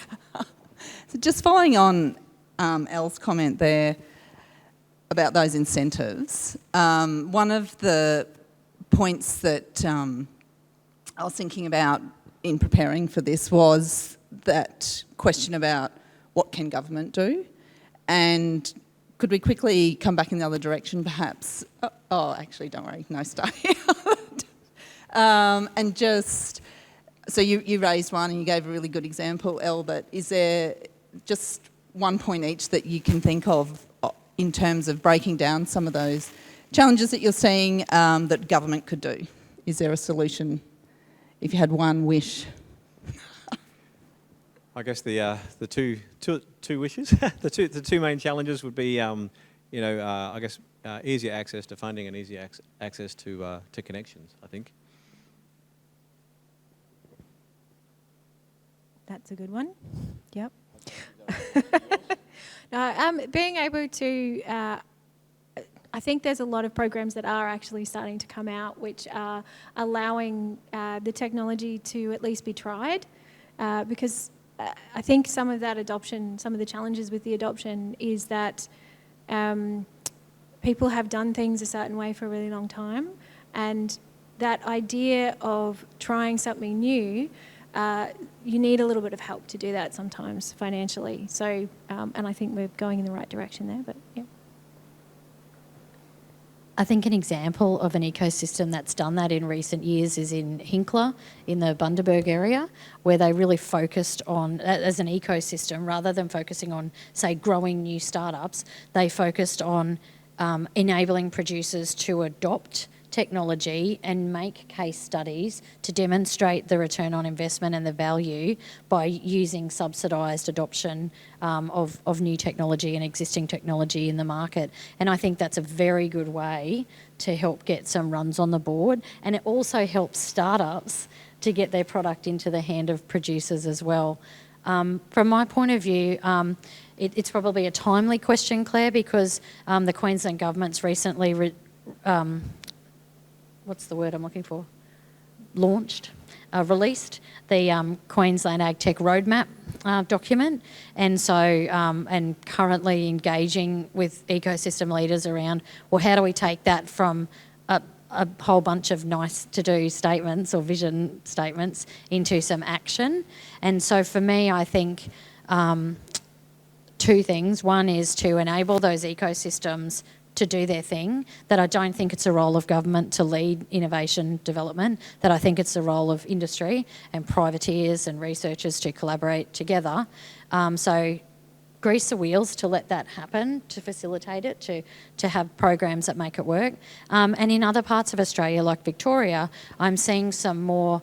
So just following on Elle's comment there about those incentives, one of the points that I was thinking about in preparing for this was that question about what can government do, and could we quickly come back in the other direction perhaps? Oh, actually, don't worry, no starting. And just... So you raised one and you gave a really good example, Elle, but is there just one point each that you can think of in terms of breaking down some of those challenges that you're seeing that government could do? Is there a solution if you had one wish? I guess the two wishes, the two main challenges would be, I guess easier access to funding and easier access to connections, I think. That's a good one. Yep. Being able to, I think there's a lot of programs that are actually starting to come out which are allowing the technology to at least be tried, because I think some of that adoption, some of the challenges with the adoption is that people have done things a certain way for a really long time, and that idea of trying something new, you need a little bit of help to do that sometimes financially. So, and I think we're going in the right direction there, but yeah. I think an example of an ecosystem that's done that in recent years is in Hinkler, in the Bundaberg area, where they really focused on, as an ecosystem, rather than focusing on, say, growing new startups, they focused on enabling producers to adopt technology and make case studies to demonstrate the return on investment and the value by using subsidised adoption of new technology and existing technology in the market. And I think that's a very good way to help get some runs on the board, and it also helps startups to get their product into the hand of producers as well. From my point of view, it's probably a timely question, Claire, because the Queensland government's recently what's the word I'm looking for? Released the Queensland AgTech Roadmap document, and so and currently engaging with ecosystem leaders around, well, how do we take that from a whole bunch of nice to-do statements or vision statements into some action? And so for me, I think two things. One is to enable those ecosystems to do their thing, that I don't think it's a role of government to lead innovation development, that I think it's the role of industry and privateers and researchers to collaborate together. So grease the wheels to let that happen, to facilitate it, to have programs that make it work. And in other parts of Australia, like Victoria, I'm seeing some more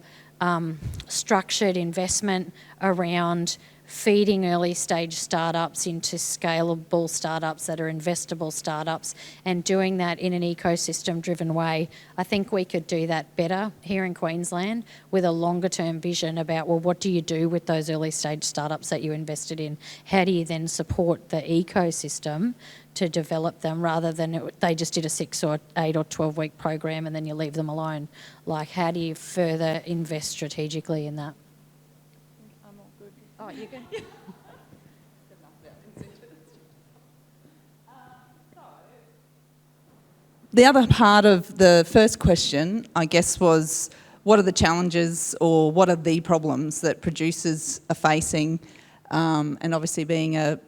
structured investment around feeding early stage startups into scalable startups that are investable startups, and doing that in an ecosystem driven way. I think we could do that better here in Queensland with a longer term vision about, well, what do you do with those early stage startups that you invested in? How do you then support the ecosystem to develop them, rather than they just did a 6 or 8 or 12 week program and then you leave them alone? Like, how do you further invest strategically in that? Oh, you can. The other part of the first question, I guess, was what are the challenges or what are the problems that producers are facing? And obviously being a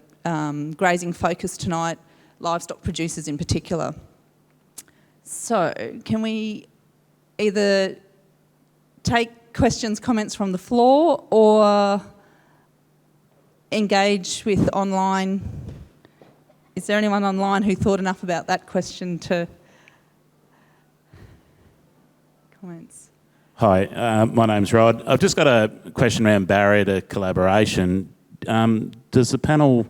grazing focus tonight, livestock producers in particular. So can we either take questions, comments from the floor or engage with online? Is there anyone online who thought enough about that question to comments? Hi, my name's Rod. I've just got a question around barrier to collaboration. Does the panel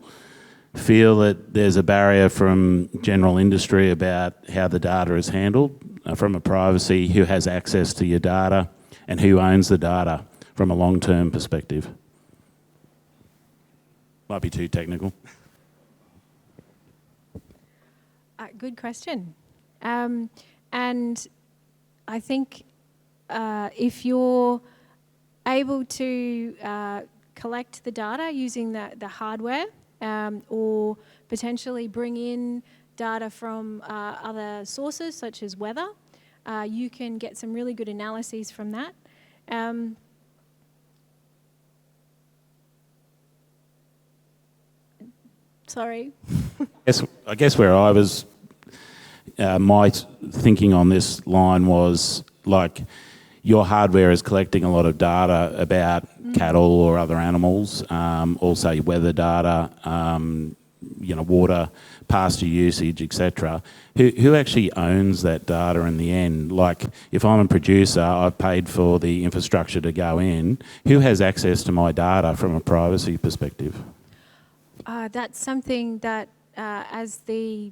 feel that there's a barrier from general industry about how the data is handled, from a privacy, who has access to your data and who owns the data from a long-term perspective? Might be too technical. Good question. And I think if you're able to collect the data using the hardware or potentially bring in data from other sources such as weather, you can get some really good analyses from that. Sorry. I guess where I was, my thinking on this line was like your hardware is collecting a lot of data about cattle or other animals, also weather data, water, pasture usage, etc. Who actually owns that data in the end? Like if I'm a producer, I've paid for the infrastructure to go in. Who has access to my data from a privacy perspective? That's something that, as the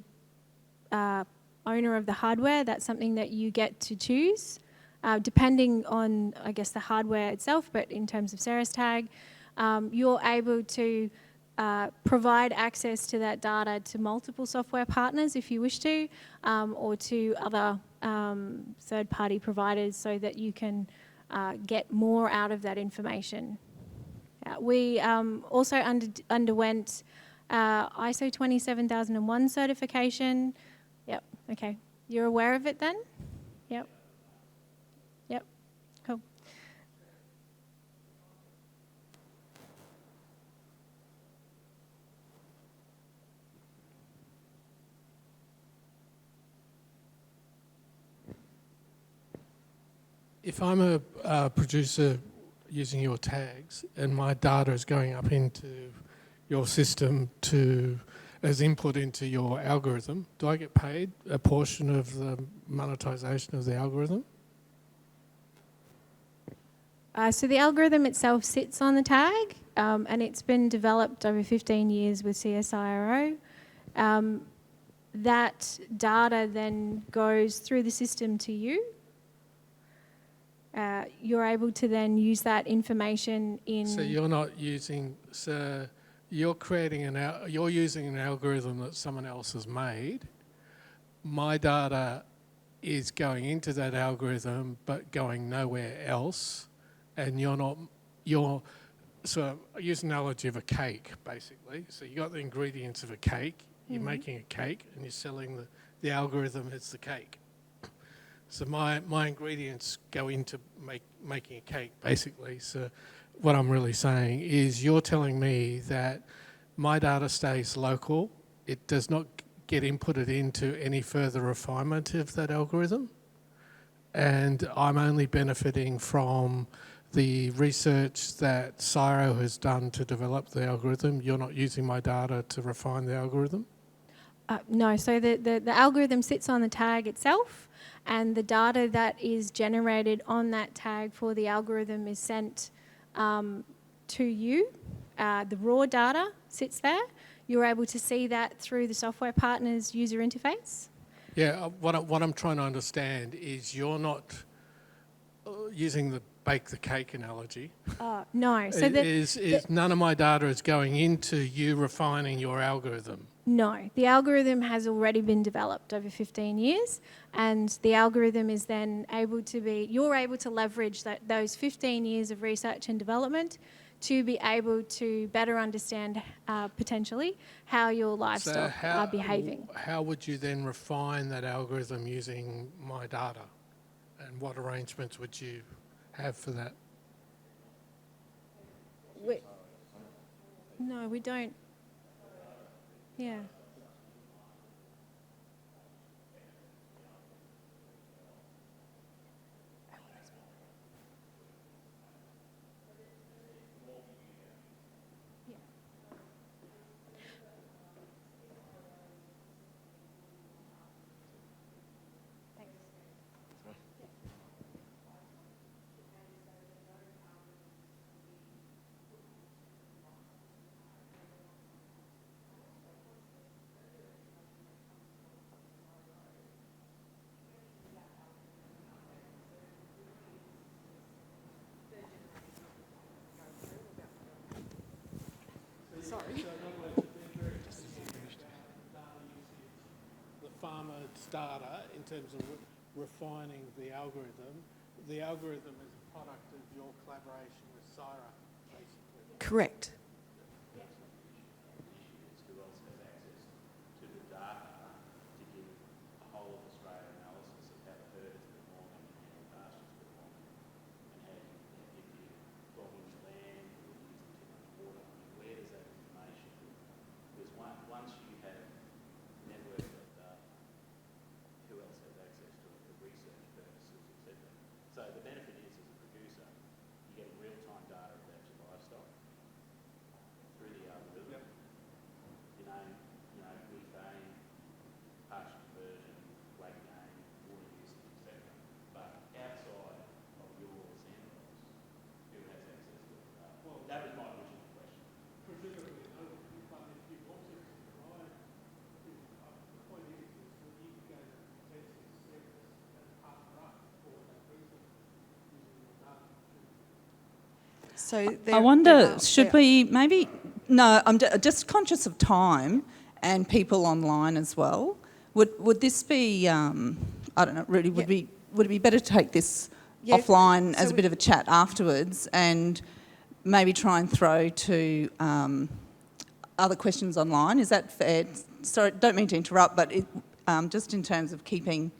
owner of the hardware, that's something that you get to choose, depending on, I guess, the hardware itself. But in terms of Ceres Tag, you're able to provide access to that data to multiple software partners if you wish to, or to other third-party providers so that you can get more out of that information. We also underwent ISO 27001 certification. Yep, okay. You're aware of it then? Yep. Yep, cool. If I'm a producer using your tags and my data is going up into your system as input into your algorithm, do I get paid a portion of the monetization of the algorithm? So the algorithm itself sits on the tag, and it's been developed over 15 years with CSIRO. That data then goes through the system to you. You're able to then use that information in... So you're not using... So you're creating you're using an algorithm that someone else has made. My data is going into that algorithm but going nowhere else, and you're not... So I use an analogy of a cake, basically. So you got the ingredients of a cake, you're making a cake, and you're selling the algorithm as the cake. So my ingredients go into making a cake, basically. So what I'm really saying is you're telling me that my data stays local. It does not get inputted into any further refinement of that algorithm. And I'm only benefiting from the research that CSIRO has done to develop the algorithm. You're not using my data to refine the algorithm? No, so the algorithm sits on the tag itself, and the data that is generated on that tag for the algorithm is sent to you. The raw data sits there. You're able to see that through the software partner's user interface. Yeah, what I'm trying to understand is you're not using the bake the cake analogy. No. So none of my data is going into you refining your algorithm. No, the algorithm has already been developed over 15 years, and the algorithm is then able to be, you're able to leverage those 15 years of research and development to be able to better understand potentially how your livestock are behaving. How would you then refine that algorithm using my data? And what arrangements would you have for that? No, we don't. Yeah. The farmer's data in terms of refining the algorithm. The algorithm is a product of your collaboration with Syra, basically. Correct. So I wonder, should we maybe... No, I'm just conscious of time and people online as well. Would this be... I don't know, Rudy, would it be better to take this offline as a bit of a chat afterwards and maybe try and throw to other questions online? Is that fair? Sorry, don't mean to interrupt, but just in terms of keeping...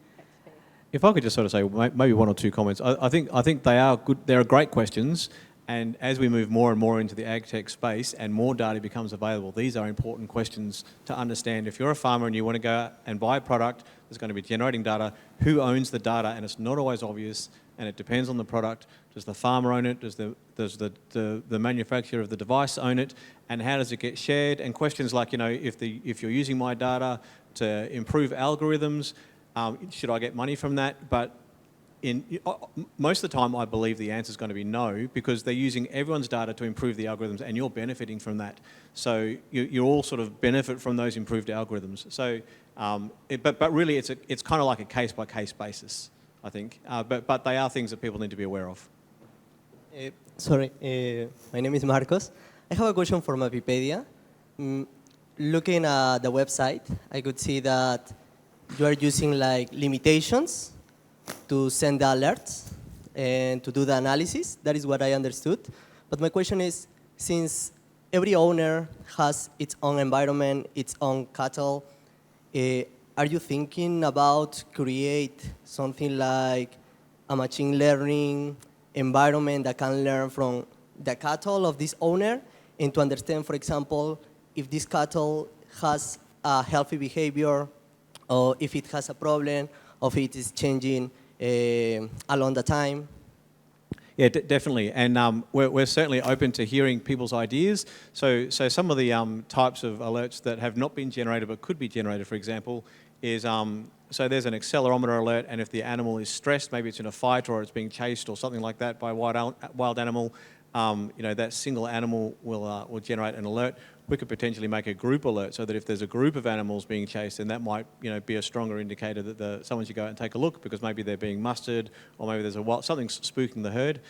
If I could just sort of say maybe one or two comments. I think they are good. They are great questions. And as we move more and more into the AgTech space and more data becomes available, these are important questions to understand. If you're a farmer and you want to go out and buy a product that's going to be generating data, who owns the data? And it's not always obvious, and it depends on the product. Does the farmer own it? Does the manufacturer of the device own it? And how does it get shared? And questions like, if you're using my data to improve algorithms, should I get money from that? But most of the time, I believe the answer is going to be no, because they're using everyone's data to improve the algorithms, and you're benefiting from that. So you all sort of benefit from those improved algorithms. So, but really, it's kind of like a case-by-case basis, I think. But they are things that people need to be aware of. My name is Marcos. I have a question for Mapipedia. Looking at the website, I could see that you are using like limitations to send the alerts and to do the analysis. That is what I understood. But my question is, since every owner has its own environment, its own cattle, are you thinking about create something like a machine learning environment that can learn from the cattle of this owner and to understand, for example, if this cattle has a healthy behavior or if it has a problem, or if it is changing along the time? Yeah, definitely, and we're certainly open to hearing people's ideas. So some of the types of alerts that have not been generated but could be generated, for example, is so there's an accelerometer alert, and if the animal is stressed, maybe it's in a fight or it's being chased or something like that by a wild animal, that single animal will generate an alert. We could potentially make a group alert so that if there's a group of animals being chased, then that might be a stronger indicator that someone should go out and take a look, because maybe they're being mustered, or maybe there's something spooking the herd.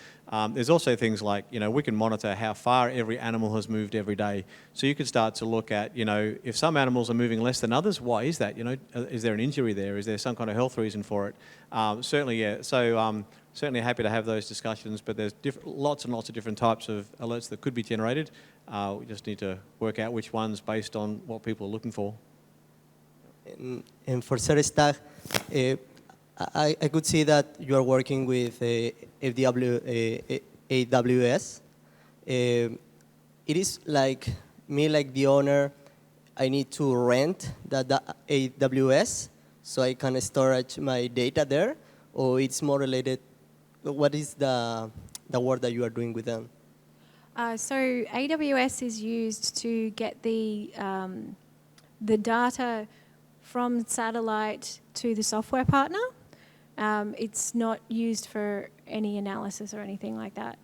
There's also things like, we can monitor how far every animal has moved every day. So you could start to look at, if some animals are moving less than others, why is that? Is there an injury there? Is there some kind of health reason for it? Certainly, yeah. So certainly happy to have those discussions, but there's lots and lots of different types of alerts that could be generated. We just need to work out which ones based on what people are looking for. And for SerStag, I could see that you are working with AWS. It is like me, like the owner, I need to rent the AWS so I can storage my data there, or it's more related. What is the work that you are doing with them? So AWS is used to get the data from satellite to the software partner. It's not used for any analysis or anything like that.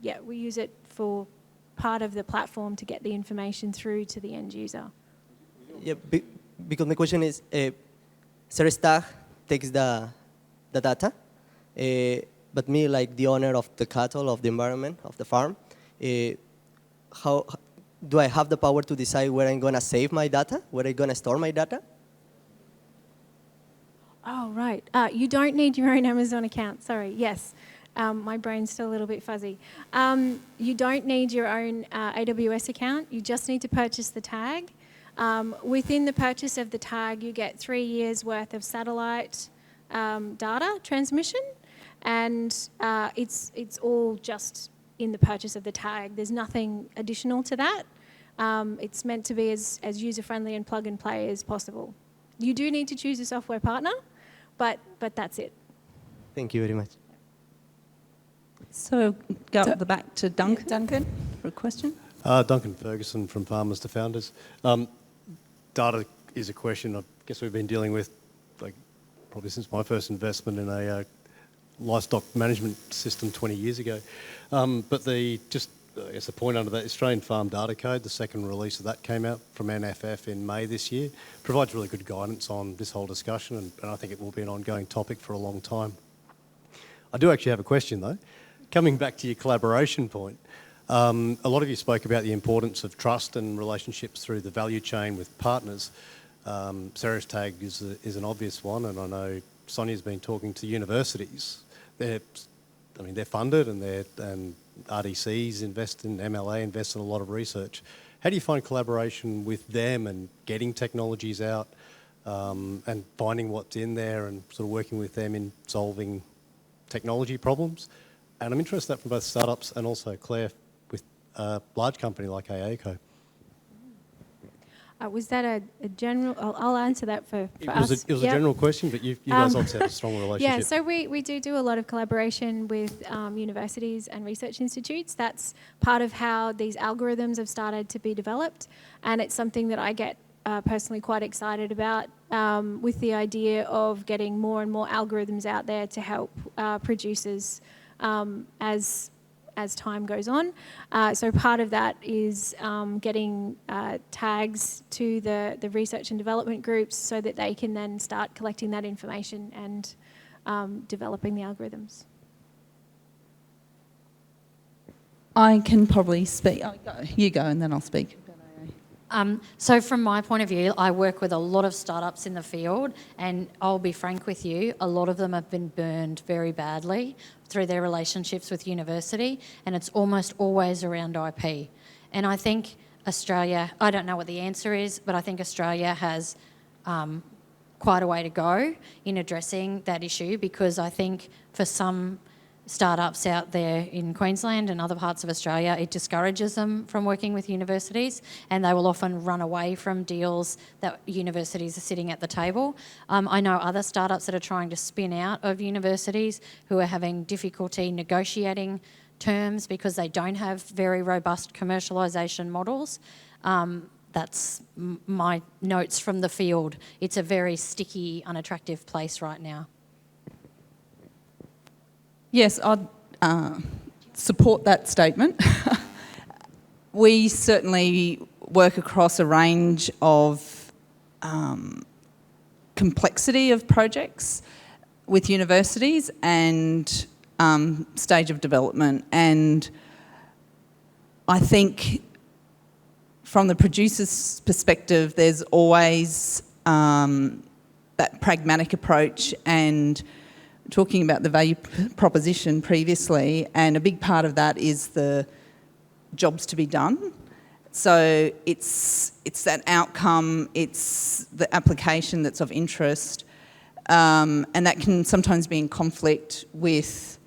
Yeah, we use it for part of the platform to get the information through to the end user. Yeah, because my question is, SerStag takes the data, but me, like the owner of the cattle, of the environment, of the farm, how do I have the power to decide where I'm going to save my data, where I'm going to store my data? Oh, right. You don't need your own Amazon account. Sorry. Yes. My brain's still a little bit fuzzy. You don't need your own AWS account. You just need to purchase the tag. Within the purchase of the tag, you get 3 years' worth of satellite data transmission, and it's all just in the purchase of the tag. There's nothing additional to that. It's meant to be as user-friendly and plug-and-play as possible. You do need to choose a software partner, but that's it. Thank you very much. So go up the back to Duncan. Duncan, for a question. Duncan Ferguson from Farmers to Founders. Data is a question I guess we've been dealing with probably since my first investment in a livestock management system 20 years ago. But I guess the point under that Australian Farm Data Code, the second release of that came out from NFF in May this year, provides really good guidance on this whole discussion, and I think it will be an ongoing topic for a long time. I do actually have a question though. Coming back to your collaboration point, a lot of you spoke about the importance of trust and relationships through the value chain with partners. SerStag is an obvious one, and I know Sonia's been talking to universities. They're funded, and RDCs invest in, MLA invest in a lot of research. How do you find collaboration with them and getting technologies out and finding what's in there and sort of working with them in solving technology problems? And I'm interested in that from both startups and also, Claire, with a large company like AACo. Was that a general? I'll answer that for us. It was a general question, but you guys obviously have a strong relationship. Yeah, so we do a lot of collaboration with universities and research institutes. That's part of how these algorithms have started to be developed, and it's something that I get personally quite excited about, with the idea of getting more and more algorithms out there to help producers as time goes on. So part of that is getting tags to the research and development groups so that they can then start collecting that information and developing the algorithms. I can probably speak. You go and then I'll speak. So from my point of view, I work with a lot of startups in the field, and I'll be frank with you, a lot of them have been burned very badly through their relationships with university, and it's almost always around IP. And I think Australia, I don't know what the answer is, but I think Australia has quite a way to go in addressing that issue, because I think for some startups out there in Queensland and other parts of Australia, it discourages them from working with universities, and they will often run away from deals that universities are sitting at the table. I know other startups that are trying to spin out of universities who are having difficulty negotiating terms because they don't have very robust commercialisation models. That's my notes from the field. It's a very sticky, unattractive place right now. Yes, I'd support that statement. We certainly work across a range of complexity of projects with universities and stage of development. And I think from the producer's perspective, there's always that pragmatic approach and talking about the value proposition previously, and a big part of that is the jobs to be done. So it's that outcome, it's the application that's of interest, and that can sometimes be in conflict with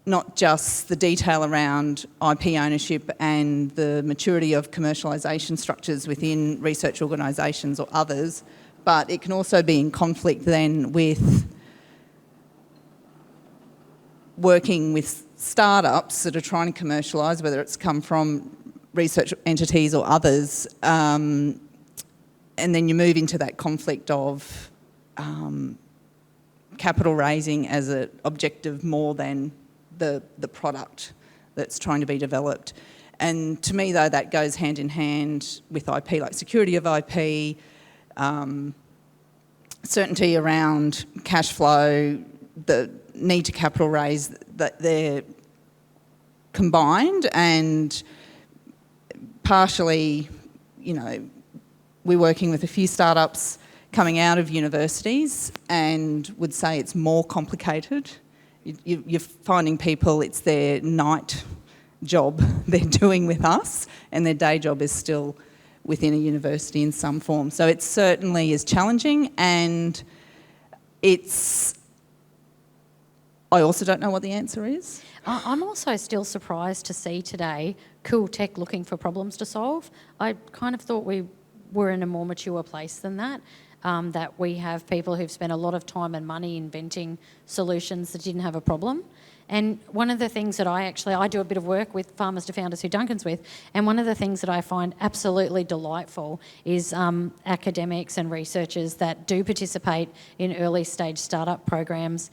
not just the detail around IP ownership and the maturity of commercialisation structures within research organisations or others, but it can also be in conflict then with working with startups that are trying to commercialise, whether it's come from research entities or others, and then you move into that conflict of capital raising as an objective more than the product that's trying to be developed. And to me, though, that goes hand in hand with IP, like security of IP, certainty around cash flow, the need to capital raise, that they're combined. And partially, we're working with a few startups coming out of universities and would say it's more complicated. You're finding people, it's their night job they're doing with us, and their day job is still within a university in some form. So it certainly is challenging, and I also don't know what the answer is. I'm also still surprised to see today cool tech looking for problems to solve. I kind of thought we were in a more mature place than that. That we have people who've spent a lot of time and money inventing solutions that didn't have a problem. And one of the things that I do a bit of work with Farmers to Founders, who Duncan's with, and one of the things that I find absolutely delightful is academics and researchers that do participate in early stage startup programs,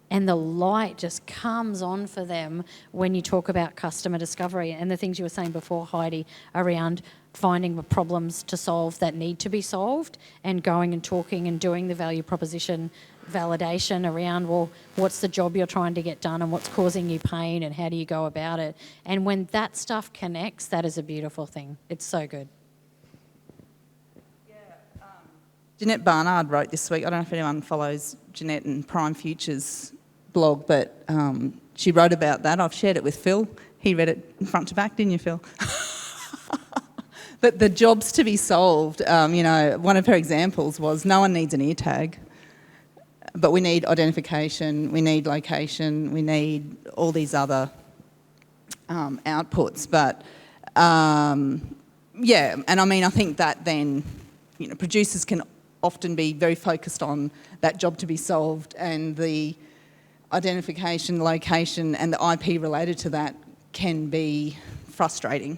and the light just comes on for them when you talk about customer discovery and the things you were saying before, Heidi, around finding the problems to solve that need to be solved, and going and talking and doing the value proposition validation around, well, what's the job you're trying to get done and what's causing you pain and how do you go about it? And when that stuff connects, that is a beautiful thing. It's so good. Jeanette Barnard wrote this week, I don't know if anyone follows Jeanette and Prime Future's blog, but she wrote about that. I've shared it with Phil. He read it front to back, didn't you, Phil? But the jobs to be solved, one of her examples was no one needs an ear tag, but we need identification, we need location, we need all these other outputs. But and I think that then, producers can often be very focused on that job to be solved, and the identification, location and the IP related to that can be frustrating.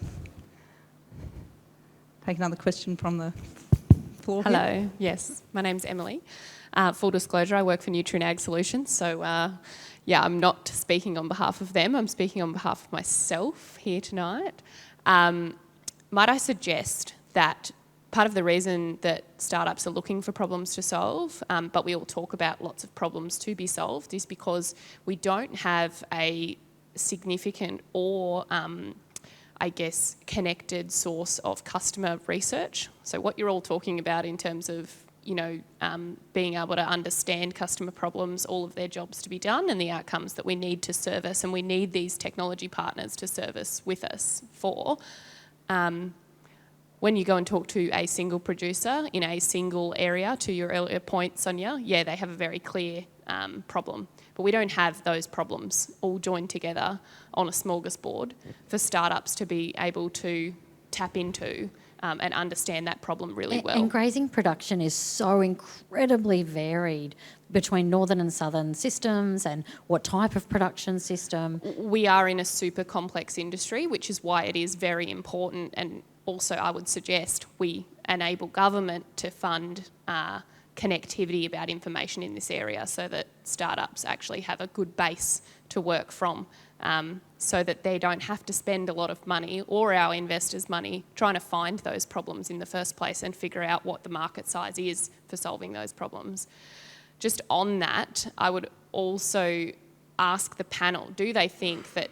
Take another question from the floor. Hello, here. yes, my name's Emily. Full disclosure, I work for Nutrient Ag Solutions, so I'm not speaking on behalf of them, I'm speaking on behalf of myself here tonight. Might I suggest that part of the reason that startups are looking for problems to solve, but we all talk about lots of problems to be solved, is because we don't have a significant or connected source of customer research. So what you're all talking about in terms of, being able to understand customer problems, all of their jobs to be done and the outcomes that we need to service, and we need these technology partners to service with us for. When you go and talk to a single producer in a single area, to your earlier point, Sonia, they have a very clear problem. But we don't have those problems all joined together on a smorgasbord for startups to be able to tap into and understand that problem really well. And grazing production is so incredibly varied between northern and southern systems, and what type of production system. We are in a super complex industry, which is why it is very important, and also I would suggest we enable government to fund connectivity about information in this area so that startups actually have a good base to work from, so that they don't have to spend a lot of money or our investors' money trying to find those problems in the first place and figure out what the market size is for solving those problems. Just on that, I would also ask the panel, do they think that,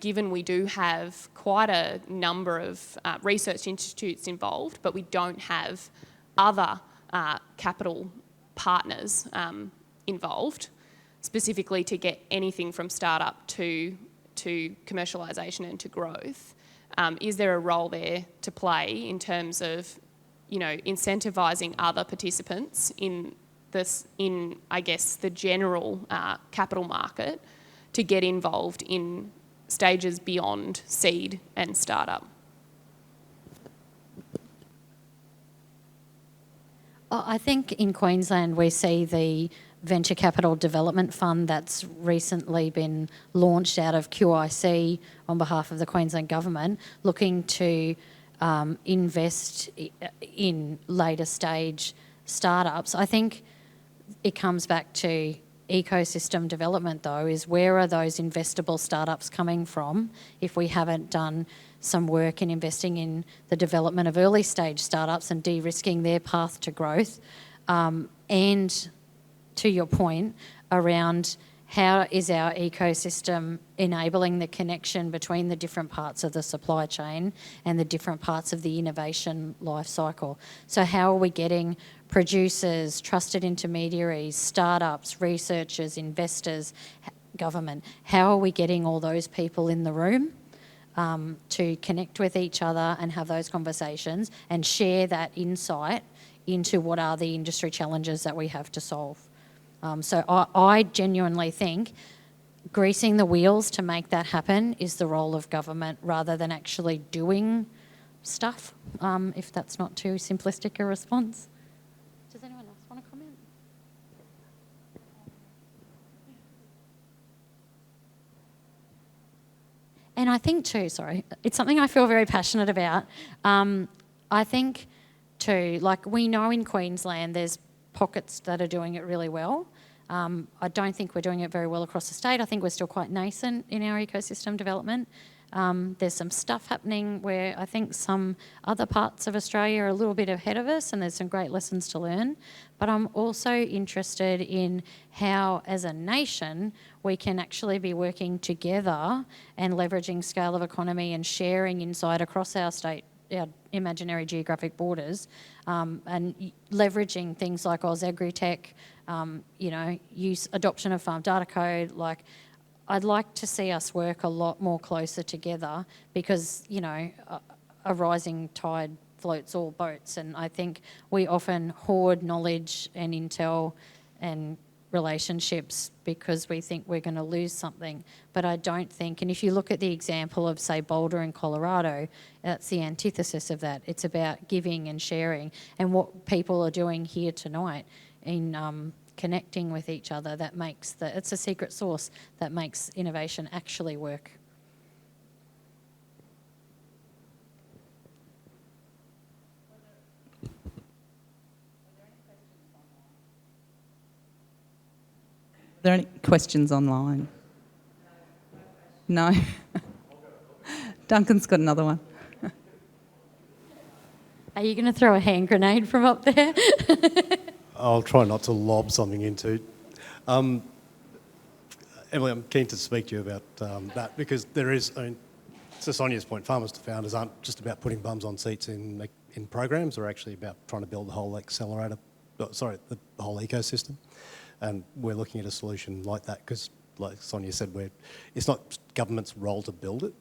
given we do have quite a number of research institutes involved, but we don't have other capital partners involved, specifically to get anything from startup to commercialisation and to growth, is there a role there to play in terms of, you know, incentivising other participants in I guess, the general capital market to get involved in stages beyond seed and startup? I think in Queensland we see the Venture Capital Development Fund that's recently been launched out of QIC on behalf of the Queensland Government, looking to invest in later stage startups. I think it comes back to ecosystem development though, is where are those investable startups coming from if we haven't done some work in investing in the development of early stage startups and de-risking their path to growth. And to your point around how is our ecosystem enabling the connection between the different parts of the supply chain and the different parts of the innovation life cycle. So how are we getting producers, trusted intermediaries, startups, researchers, investors, government, how are we getting all those people in the room to connect with each other and have those conversations and share that insight into what are the industry challenges that we have to solve? So I genuinely think greasing the wheels to make that happen is the role of government rather than actually doing stuff, if that's not too simplistic a response. Does anyone else want to comment? And I think too, sorry, it's something I feel very passionate about. I think too, like we know in Queensland there's pockets that are doing it really well. I don't think we're doing it very well across the state. I think we're still quite nascent in our ecosystem development. There's some stuff happening where I think some other parts of Australia are a little bit ahead of us and there's some great lessons to learn. But I'm also interested in how, as a nation, we can actually be working together and leveraging scale of economy and sharing insight across our state, our imaginary geographic borders, and leveraging things like AgTech, use adoption of farm data code. Like, I'd like to see us work a lot more closer together because, a rising tide floats all boats, and I think we often hoard knowledge and intel and relationships because we think we're going to lose something. But I don't think, and if you look at the example of, say, Boulder in Colorado, that's the antithesis of that. It's about giving and sharing, and what people are doing here tonight in connecting with each other, that makes it's a secret sauce that makes innovation actually work. Are there any questions online? No? Duncan's got another one. Are you going to throw a hand grenade from up there? I'll try not to lob something into. Emily, I'm keen to speak to you about that because there is, to Sonia's point, farmers to founders aren't just about putting bums on seats in programs. They're actually about trying to build the whole the whole ecosystem. And we're looking at a solution like that because, like Sonia said, it's not government's role to build it,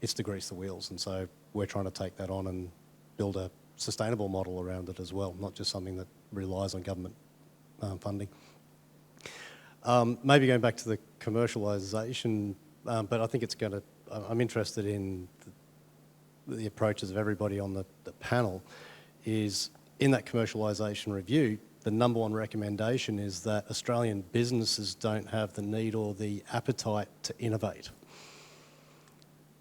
it's to grease the wheels. And so we're trying to take that on and build a sustainable model around it as well, not just something that relies on government funding. Maybe going back to the commercialisation, but I think I'm interested in the approaches of everybody on the panel, is in that commercialisation review, the number one recommendation is that Australian businesses don't have the need or the appetite to innovate.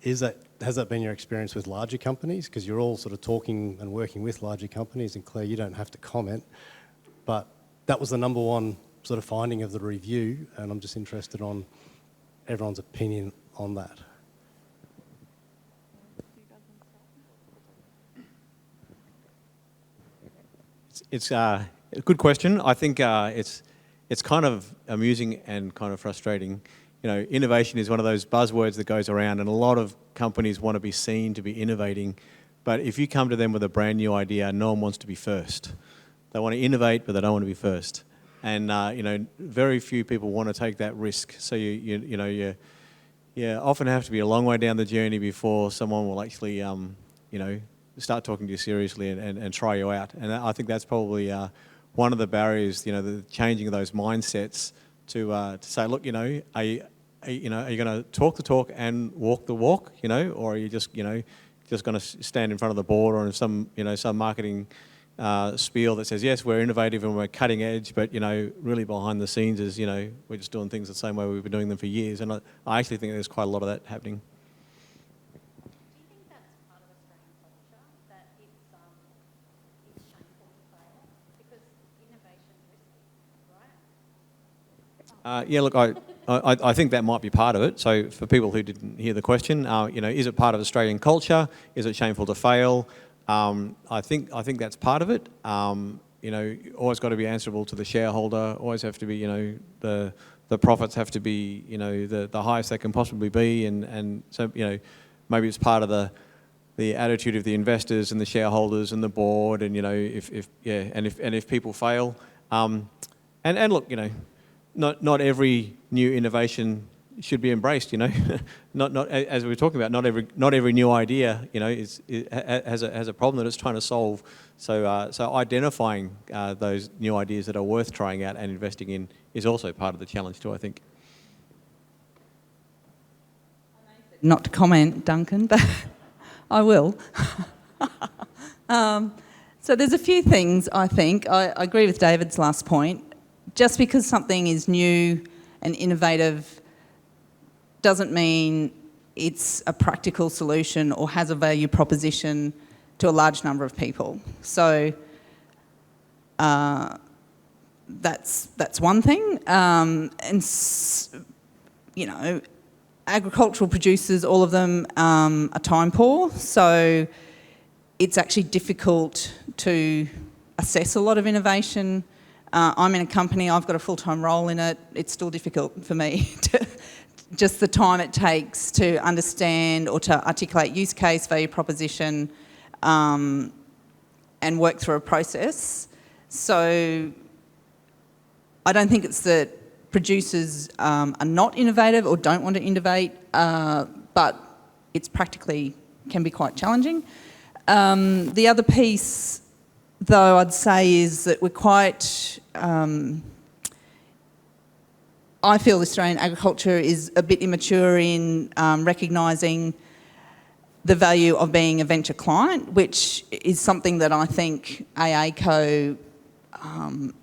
Has that been your experience with larger companies? Because you're all sort of talking and working with larger companies, and Claire, you don't have to comment, but that was the number one sort of finding of the review, and I'm just interested on everyone's opinion on that. It's a good question. I think it's kind of amusing and kind of frustrating. Innovation is one of those buzzwords that goes around, and a lot of companies want to be seen to be innovating. But if you come to them with a brand new idea, no one wants to be first. They want to innovate, but they don't want to be first. and very few people want to take that risk. So you often have to be a long way down the journey before someone will actually start talking to you seriously and try you out. And I think that's probably one of the barriers, the changing of those mindsets to say, look, are you going to talk the talk and walk the walk, or are you just going to stand in front of the board or in some marketing spiel that says, yes, we're innovative and we're cutting edge, but really behind the scenes is we're just doing things the same way we've been doing them for years. And I actually think there's quite a lot of that happening. Do you think that's part of Australian culture, that it's shameful to fail? Because innovation is risky, right? Yeah, look, I think that might be part of it. So for people who didn't hear the question, is it part of Australian culture? Is it shameful to fail? I think that's part of it. Always got to be answerable to the shareholder. Always have to be, the profits have to be, the highest they can possibly be, and so maybe it's part of the attitude of the investors and the shareholders and the board, and if people fail, and look, not every new innovation should be embraced. Not as we were talking about. Not every new idea, has a problem that it's trying to solve. So identifying those new ideas that are worth trying out and investing in is also part of the challenge too, I think. Not to comment, Duncan, but I will. So there's a few things, I think. I agree with David's last point. Just because something is new and innovative doesn't mean it's a practical solution or has a value proposition to a large number of people. So that's one thing. Agricultural producers, all of them are time poor, so it's actually difficult to assess a lot of innovation. I'm in a company, I've got a full-time role in it. It's still difficult for me to just the time it takes to understand or to articulate use case, value proposition, and work through a process. So I don't think it's that producers are not innovative or don't want to innovate, but it's practically can be quite challenging. The other piece, though, I'd say is that we're quite... I feel Australian agriculture is a bit immature in recognising the value of being a venture client, which is something that I think AACO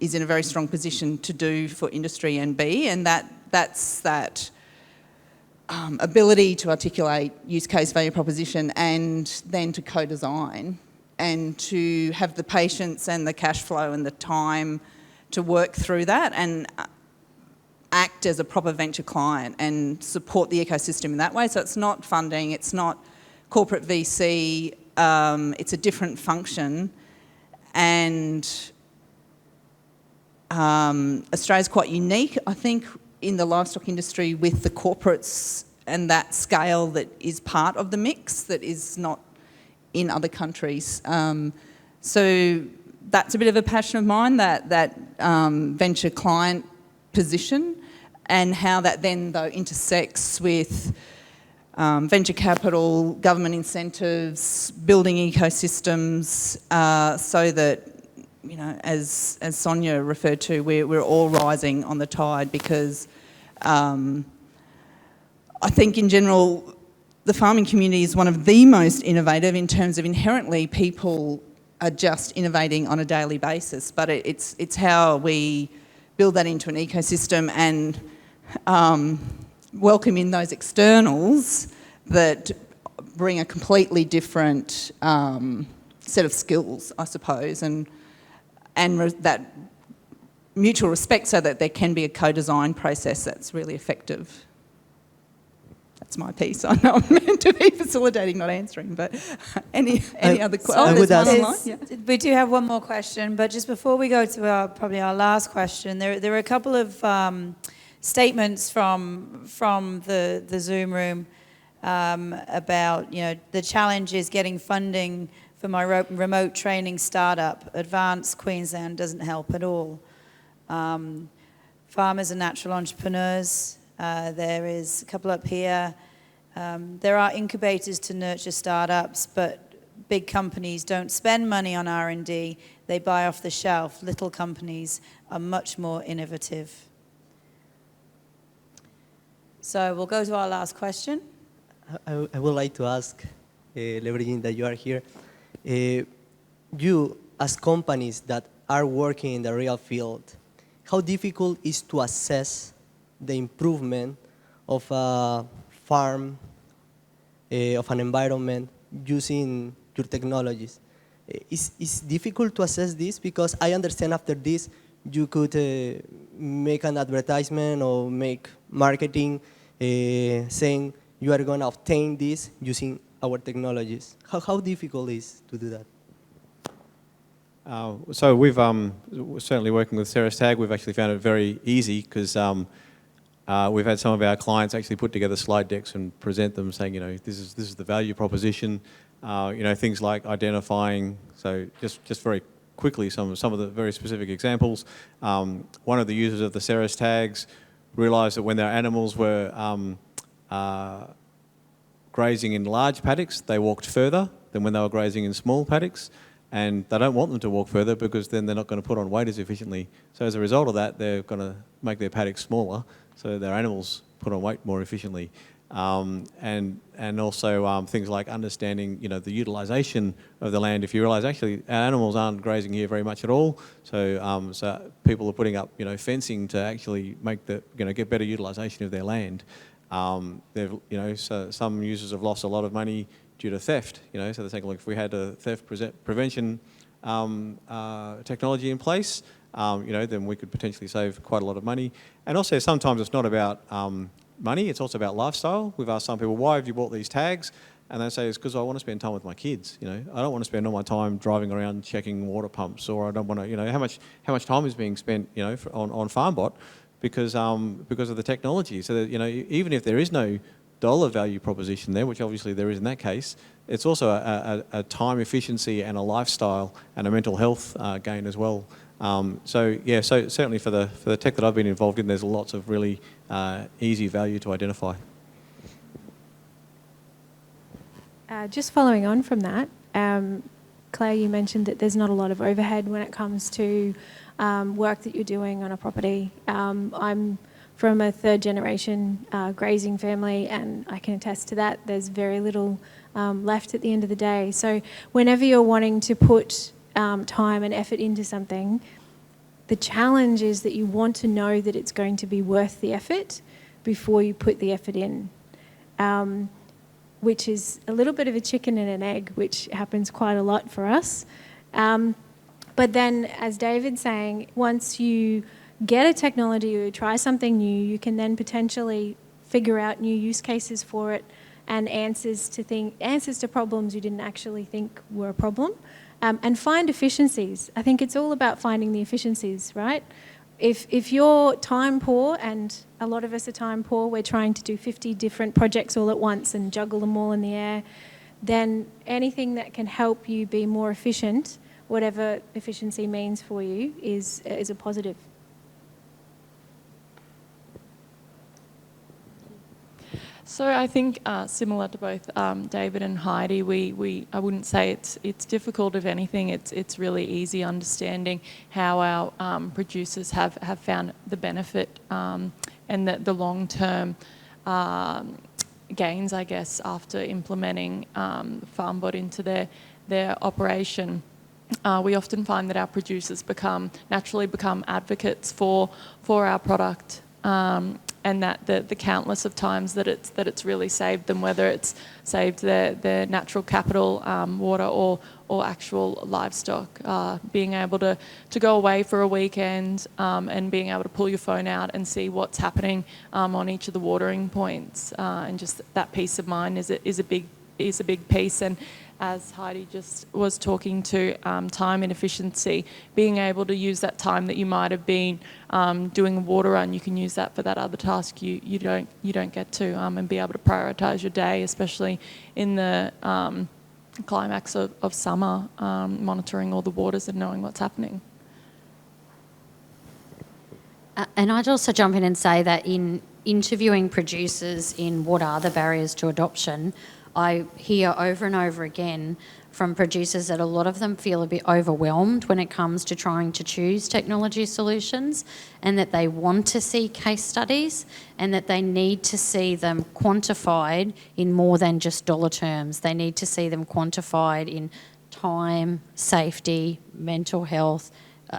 is in a very strong position to do for industry and be, and that's that ability to articulate use case value proposition and then to co-design and to have the patience and the cash flow and the time to work through that and act as a proper venture client and support the ecosystem in that way. So it's not funding, it's not corporate VC, it's a different function. And Australia's quite unique, I think, in the livestock industry with the corporates and that scale that is part of the mix that is not in other countries. So that's a bit of a passion of mine, that venture client position, and how that then, though, intersects with venture capital, government incentives, building ecosystems, so that, as Sonia referred to, we're all rising on the tide, because I think in general the farming community is one of the most innovative in terms of inherently people are just innovating on a daily basis, but it's how we build that into an ecosystem and welcome in those externals that bring a completely different set of skills, I suppose, and that mutual respect, so that there can be a co-design process that's really effective. That's my piece. I know I'm meant to be facilitating, not answering, but any other questions? We do have one more question, but just before we go to our last question, there are a couple of statements from the Zoom room about the challenge is getting funding for my remote training startup. Advanced Queensland doesn't help at all. Farmers and natural entrepreneurs. There is a couple up here. There are incubators to nurture startups, but big companies don't spend money on R&D. They buy off the shelf. Little companies are much more innovative. So we'll go to our last question. I would like to ask, leveraging that you are here, you as companies that are working in the real field, how difficult is to assess the improvement of a farm, of an environment using your technologies? It's difficult to assess this because I understand after this you could make an advertisement or make marketing saying you are going to obtain this using our technologies. How difficult is to do that? So we've certainly working with Cerastag, we've actually found it very easy because we've had some of our clients actually put together slide decks and present them saying, you know, this is the value proposition, you know, things like identifying, so just very quickly some of the very specific examples. One of the users of the Cerastags realised that when their animals were grazing in large paddocks, they walked further than when they were grazing in small paddocks. And they don't want them to walk further because then they're not going to put on weight as efficiently. So as a result of that, they're going to make their paddocks smaller so their animals put on weight more efficiently. And also things like understanding, you know, the utilisation of the land. If you realise actually our animals aren't grazing here very much at all, so so people are putting up, you know, fencing to actually make the, you know, get better utilisation of their land. They've, you know, so some users have lost a lot of money due to theft, you know, so they're saying, look, if we had a theft prevention technology in place, you know, then we could potentially save quite a lot of money. And also sometimes it's not about money, it's also about lifestyle. We've asked some people, why have you bought these tags? And they say, it's because I want to spend time with my kids, you know. I don't want to spend all my time driving around checking water pumps, or I don't want to, you know, how much time is being spent, you know, on FarmBot because of the technology. So that, you know, even if there is no dollar value proposition there, which obviously there is in that case, it's also a time efficiency and a lifestyle and a mental health gain as well. So yeah, so certainly for the tech that I've been involved in, there's lots of really easy value to identify. Just following on from that, Claire, you mentioned that there's not a lot of overhead when it comes to work that you're doing on a property. I'm from a third generation grazing family, and I can attest to that. There's very little left at the end of the day. So whenever you're wanting to put time and effort into something, the challenge is that you want to know that it's going to be worth the effort before you put the effort in, which is a little bit of a chicken and an egg, which happens quite a lot for us. But then, as David's saying, once you get a technology or try something new, you can then potentially figure out new use cases for it and answers to problems you didn't actually think were a problem, and find efficiencies. I think it's all about finding the efficiencies, right? If you're time poor, and a lot of us are time poor, we're trying to do 50 different projects all at once and juggle them all in the air, then anything that can help you be more efficient, whatever efficiency means for you, is a positive. So I think similar to both David and Heidi, I wouldn't say it's difficult. If anything, it's really easy understanding how our producers have found the benefit and the long-term gains, I guess, after implementing FarmBot into their operation. We often find that our producers naturally become advocates for our product. And that the countless of times that it's really saved them, whether it's saved their natural capital, water or actual livestock, being able to go away for a weekend and being able to pull your phone out and see what's happening on each of the watering points, and just that peace of mind is a big piece. And as Heidi just was talking to, time and efficiency, being able to use that time that you might have been doing a water run, you can use that for that other task you don't get to, and be able to prioritise your day, especially in the climax of summer, monitoring all the waters and knowing what's happening. And I'd also jump in and say that in interviewing producers in what are the barriers to adoption, I hear over and over again from producers that a lot of them feel a bit overwhelmed when it comes to trying to choose technology solutions, and that they want to see case studies and that they need to see them quantified in more than just dollar terms. They need to see them quantified in time, safety, mental health,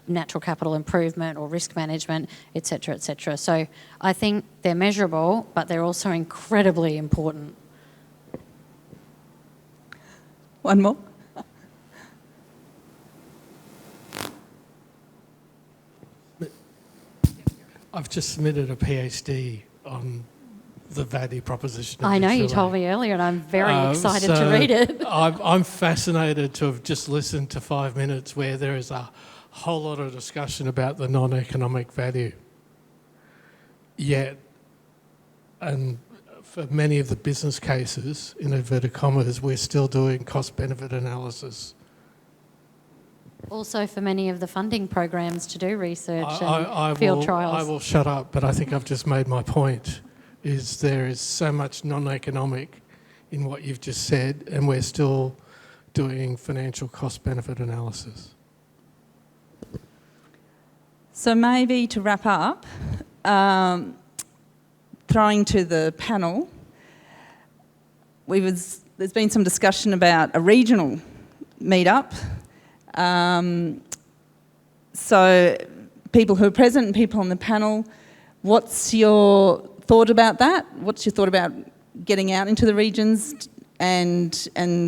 natural capital improvement or risk management, et cetera, et cetera. So I think they're measurable, but they're also incredibly important. One more. I've just submitted a PhD on the value proposition. I know, you told me earlier, and I'm very excited to so read it. I'm fascinated to have just listened to 5 minutes where there is a whole lot of discussion about the non-economic value. Yet, and for many of the business cases, in inverted commas, we're still doing cost-benefit analysis. Also for many of the funding programs to do research I and field will, trials. I will shut up, but I think I've just made my point, is there is so much non-economic in what you've just said, and we're still doing financial cost-benefit analysis. So maybe to wrap up, throwing to the panel, there's been some discussion about a regional meetup. So people who are present and people on the panel, what's your thought about that? What's your thought about getting out into the regions and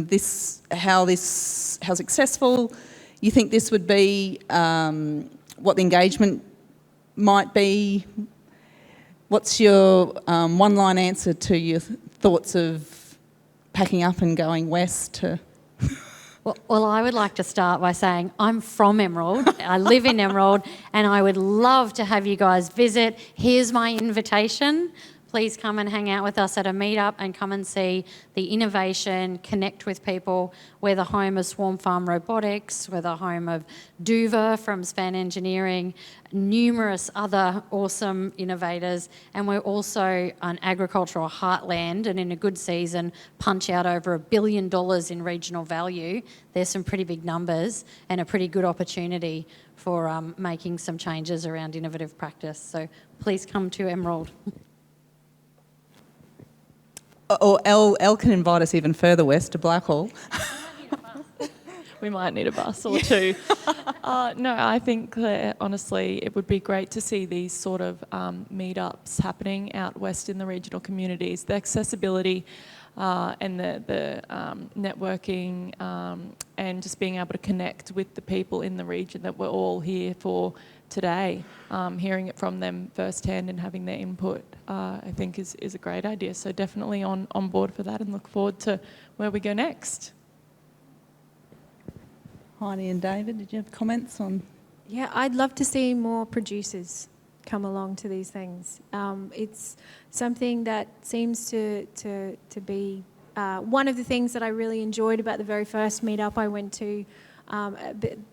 this, how successful you think this would be, what the engagement might be? What's your one-line answer to your thoughts of packing up and going west to... Well, I would like to start by saying I'm from Emerald. I live in Emerald, and I would love to have you guys visit. Here's my invitation. Please come and hang out with us at a meetup and come and see the innovation, connect with people. We're the home of Swarm Farm Robotics. We're the home of Duva from Span Engineering, numerous other awesome innovators. And we're also an agricultural heartland, and in a good season, punch out over $1 billion in regional value. There's some pretty big numbers and a pretty good opportunity for making some changes around innovative practice. So please come to Emerald. Or Elle can invite us even further west to Blackhall. We might need a bus or two. No, I think that honestly it would be great to see these sort of meetups happening out west in the regional communities. The accessibility and the networking and just being able to connect with the people in the region that we're all here for today, hearing it from them firsthand and having their input, I think is a great idea. So definitely on board for that, and look forward to where we go next. Heidi and David, did you have comments on? Yeah, I'd love to see more producers come along to these things. It's something that seems to be one of the things that I really enjoyed about the very first meetup I went to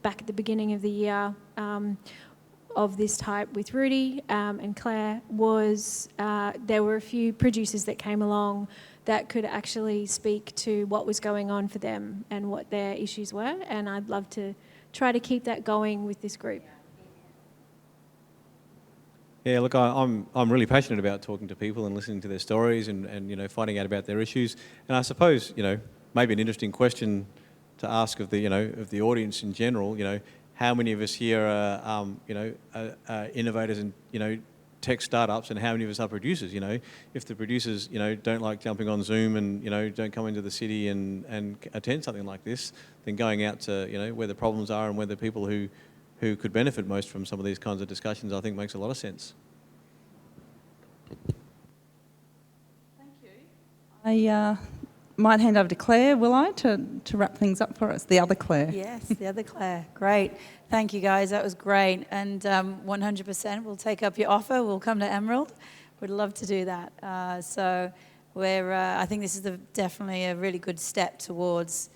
back at the beginning of the year of this type with Rudy and Claire was there were a few producers that came along that could actually speak to what was going on for them and what their issues were, and I'd love to try to keep that going with this group. Yeah, look, I'm really passionate about talking to people and listening to their stories and you know, finding out about their issues. And I suppose, you know, maybe an interesting question to ask of the, you know, of the audience in general, you know, how many of us here are, innovators and, you know, tech startups, and how many of us are producers? You know, if the producers, you know, don't like jumping on Zoom and, you know, don't come into the city and attend something like this, then going out to, you know, where the problems are and where the people who could benefit most from some of these kinds of discussions, I think makes a lot of sense. Thank you. I might hand over to Claire, will I, to wrap things up for us? The other Claire. Yes, the other Claire. Great. Thank you, guys. That was great. And 100% we'll take up your offer. We'll come to Emerald. We'd love to do that. So I think this is definitely a really good step towards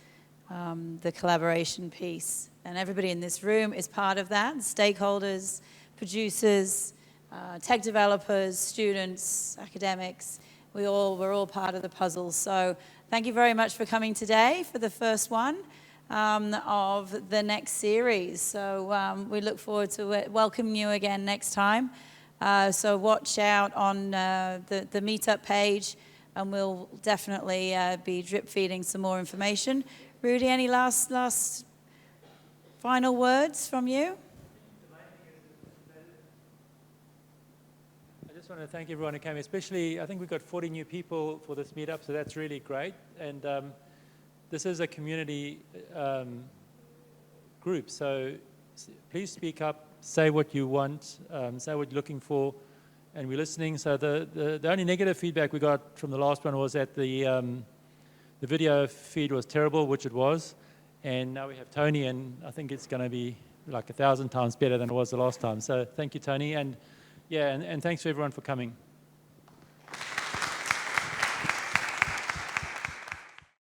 the collaboration piece. And everybody in this room is part of that. Stakeholders, producers, tech developers, students, academics. We're all part of the puzzle. So thank you very much for coming today for the first one of the next series. So we look forward to welcoming you again next time. So watch out on the Meetup page, and we'll definitely be drip feeding some more information. Rudy, any last final words from you? I just want to thank everyone who came, especially I think we've got 40 new people for this meetup, so that's really great. And this is a community group, so please speak up, say what you want, say what you're looking for, and we're listening. So the only negative feedback we got from the last one was that the video feed was terrible, which it was, and now we have Tony, and I think it's going to be like 1,000 times better than it was the last time. So thank you, Tony, and yeah, and thanks to everyone for coming.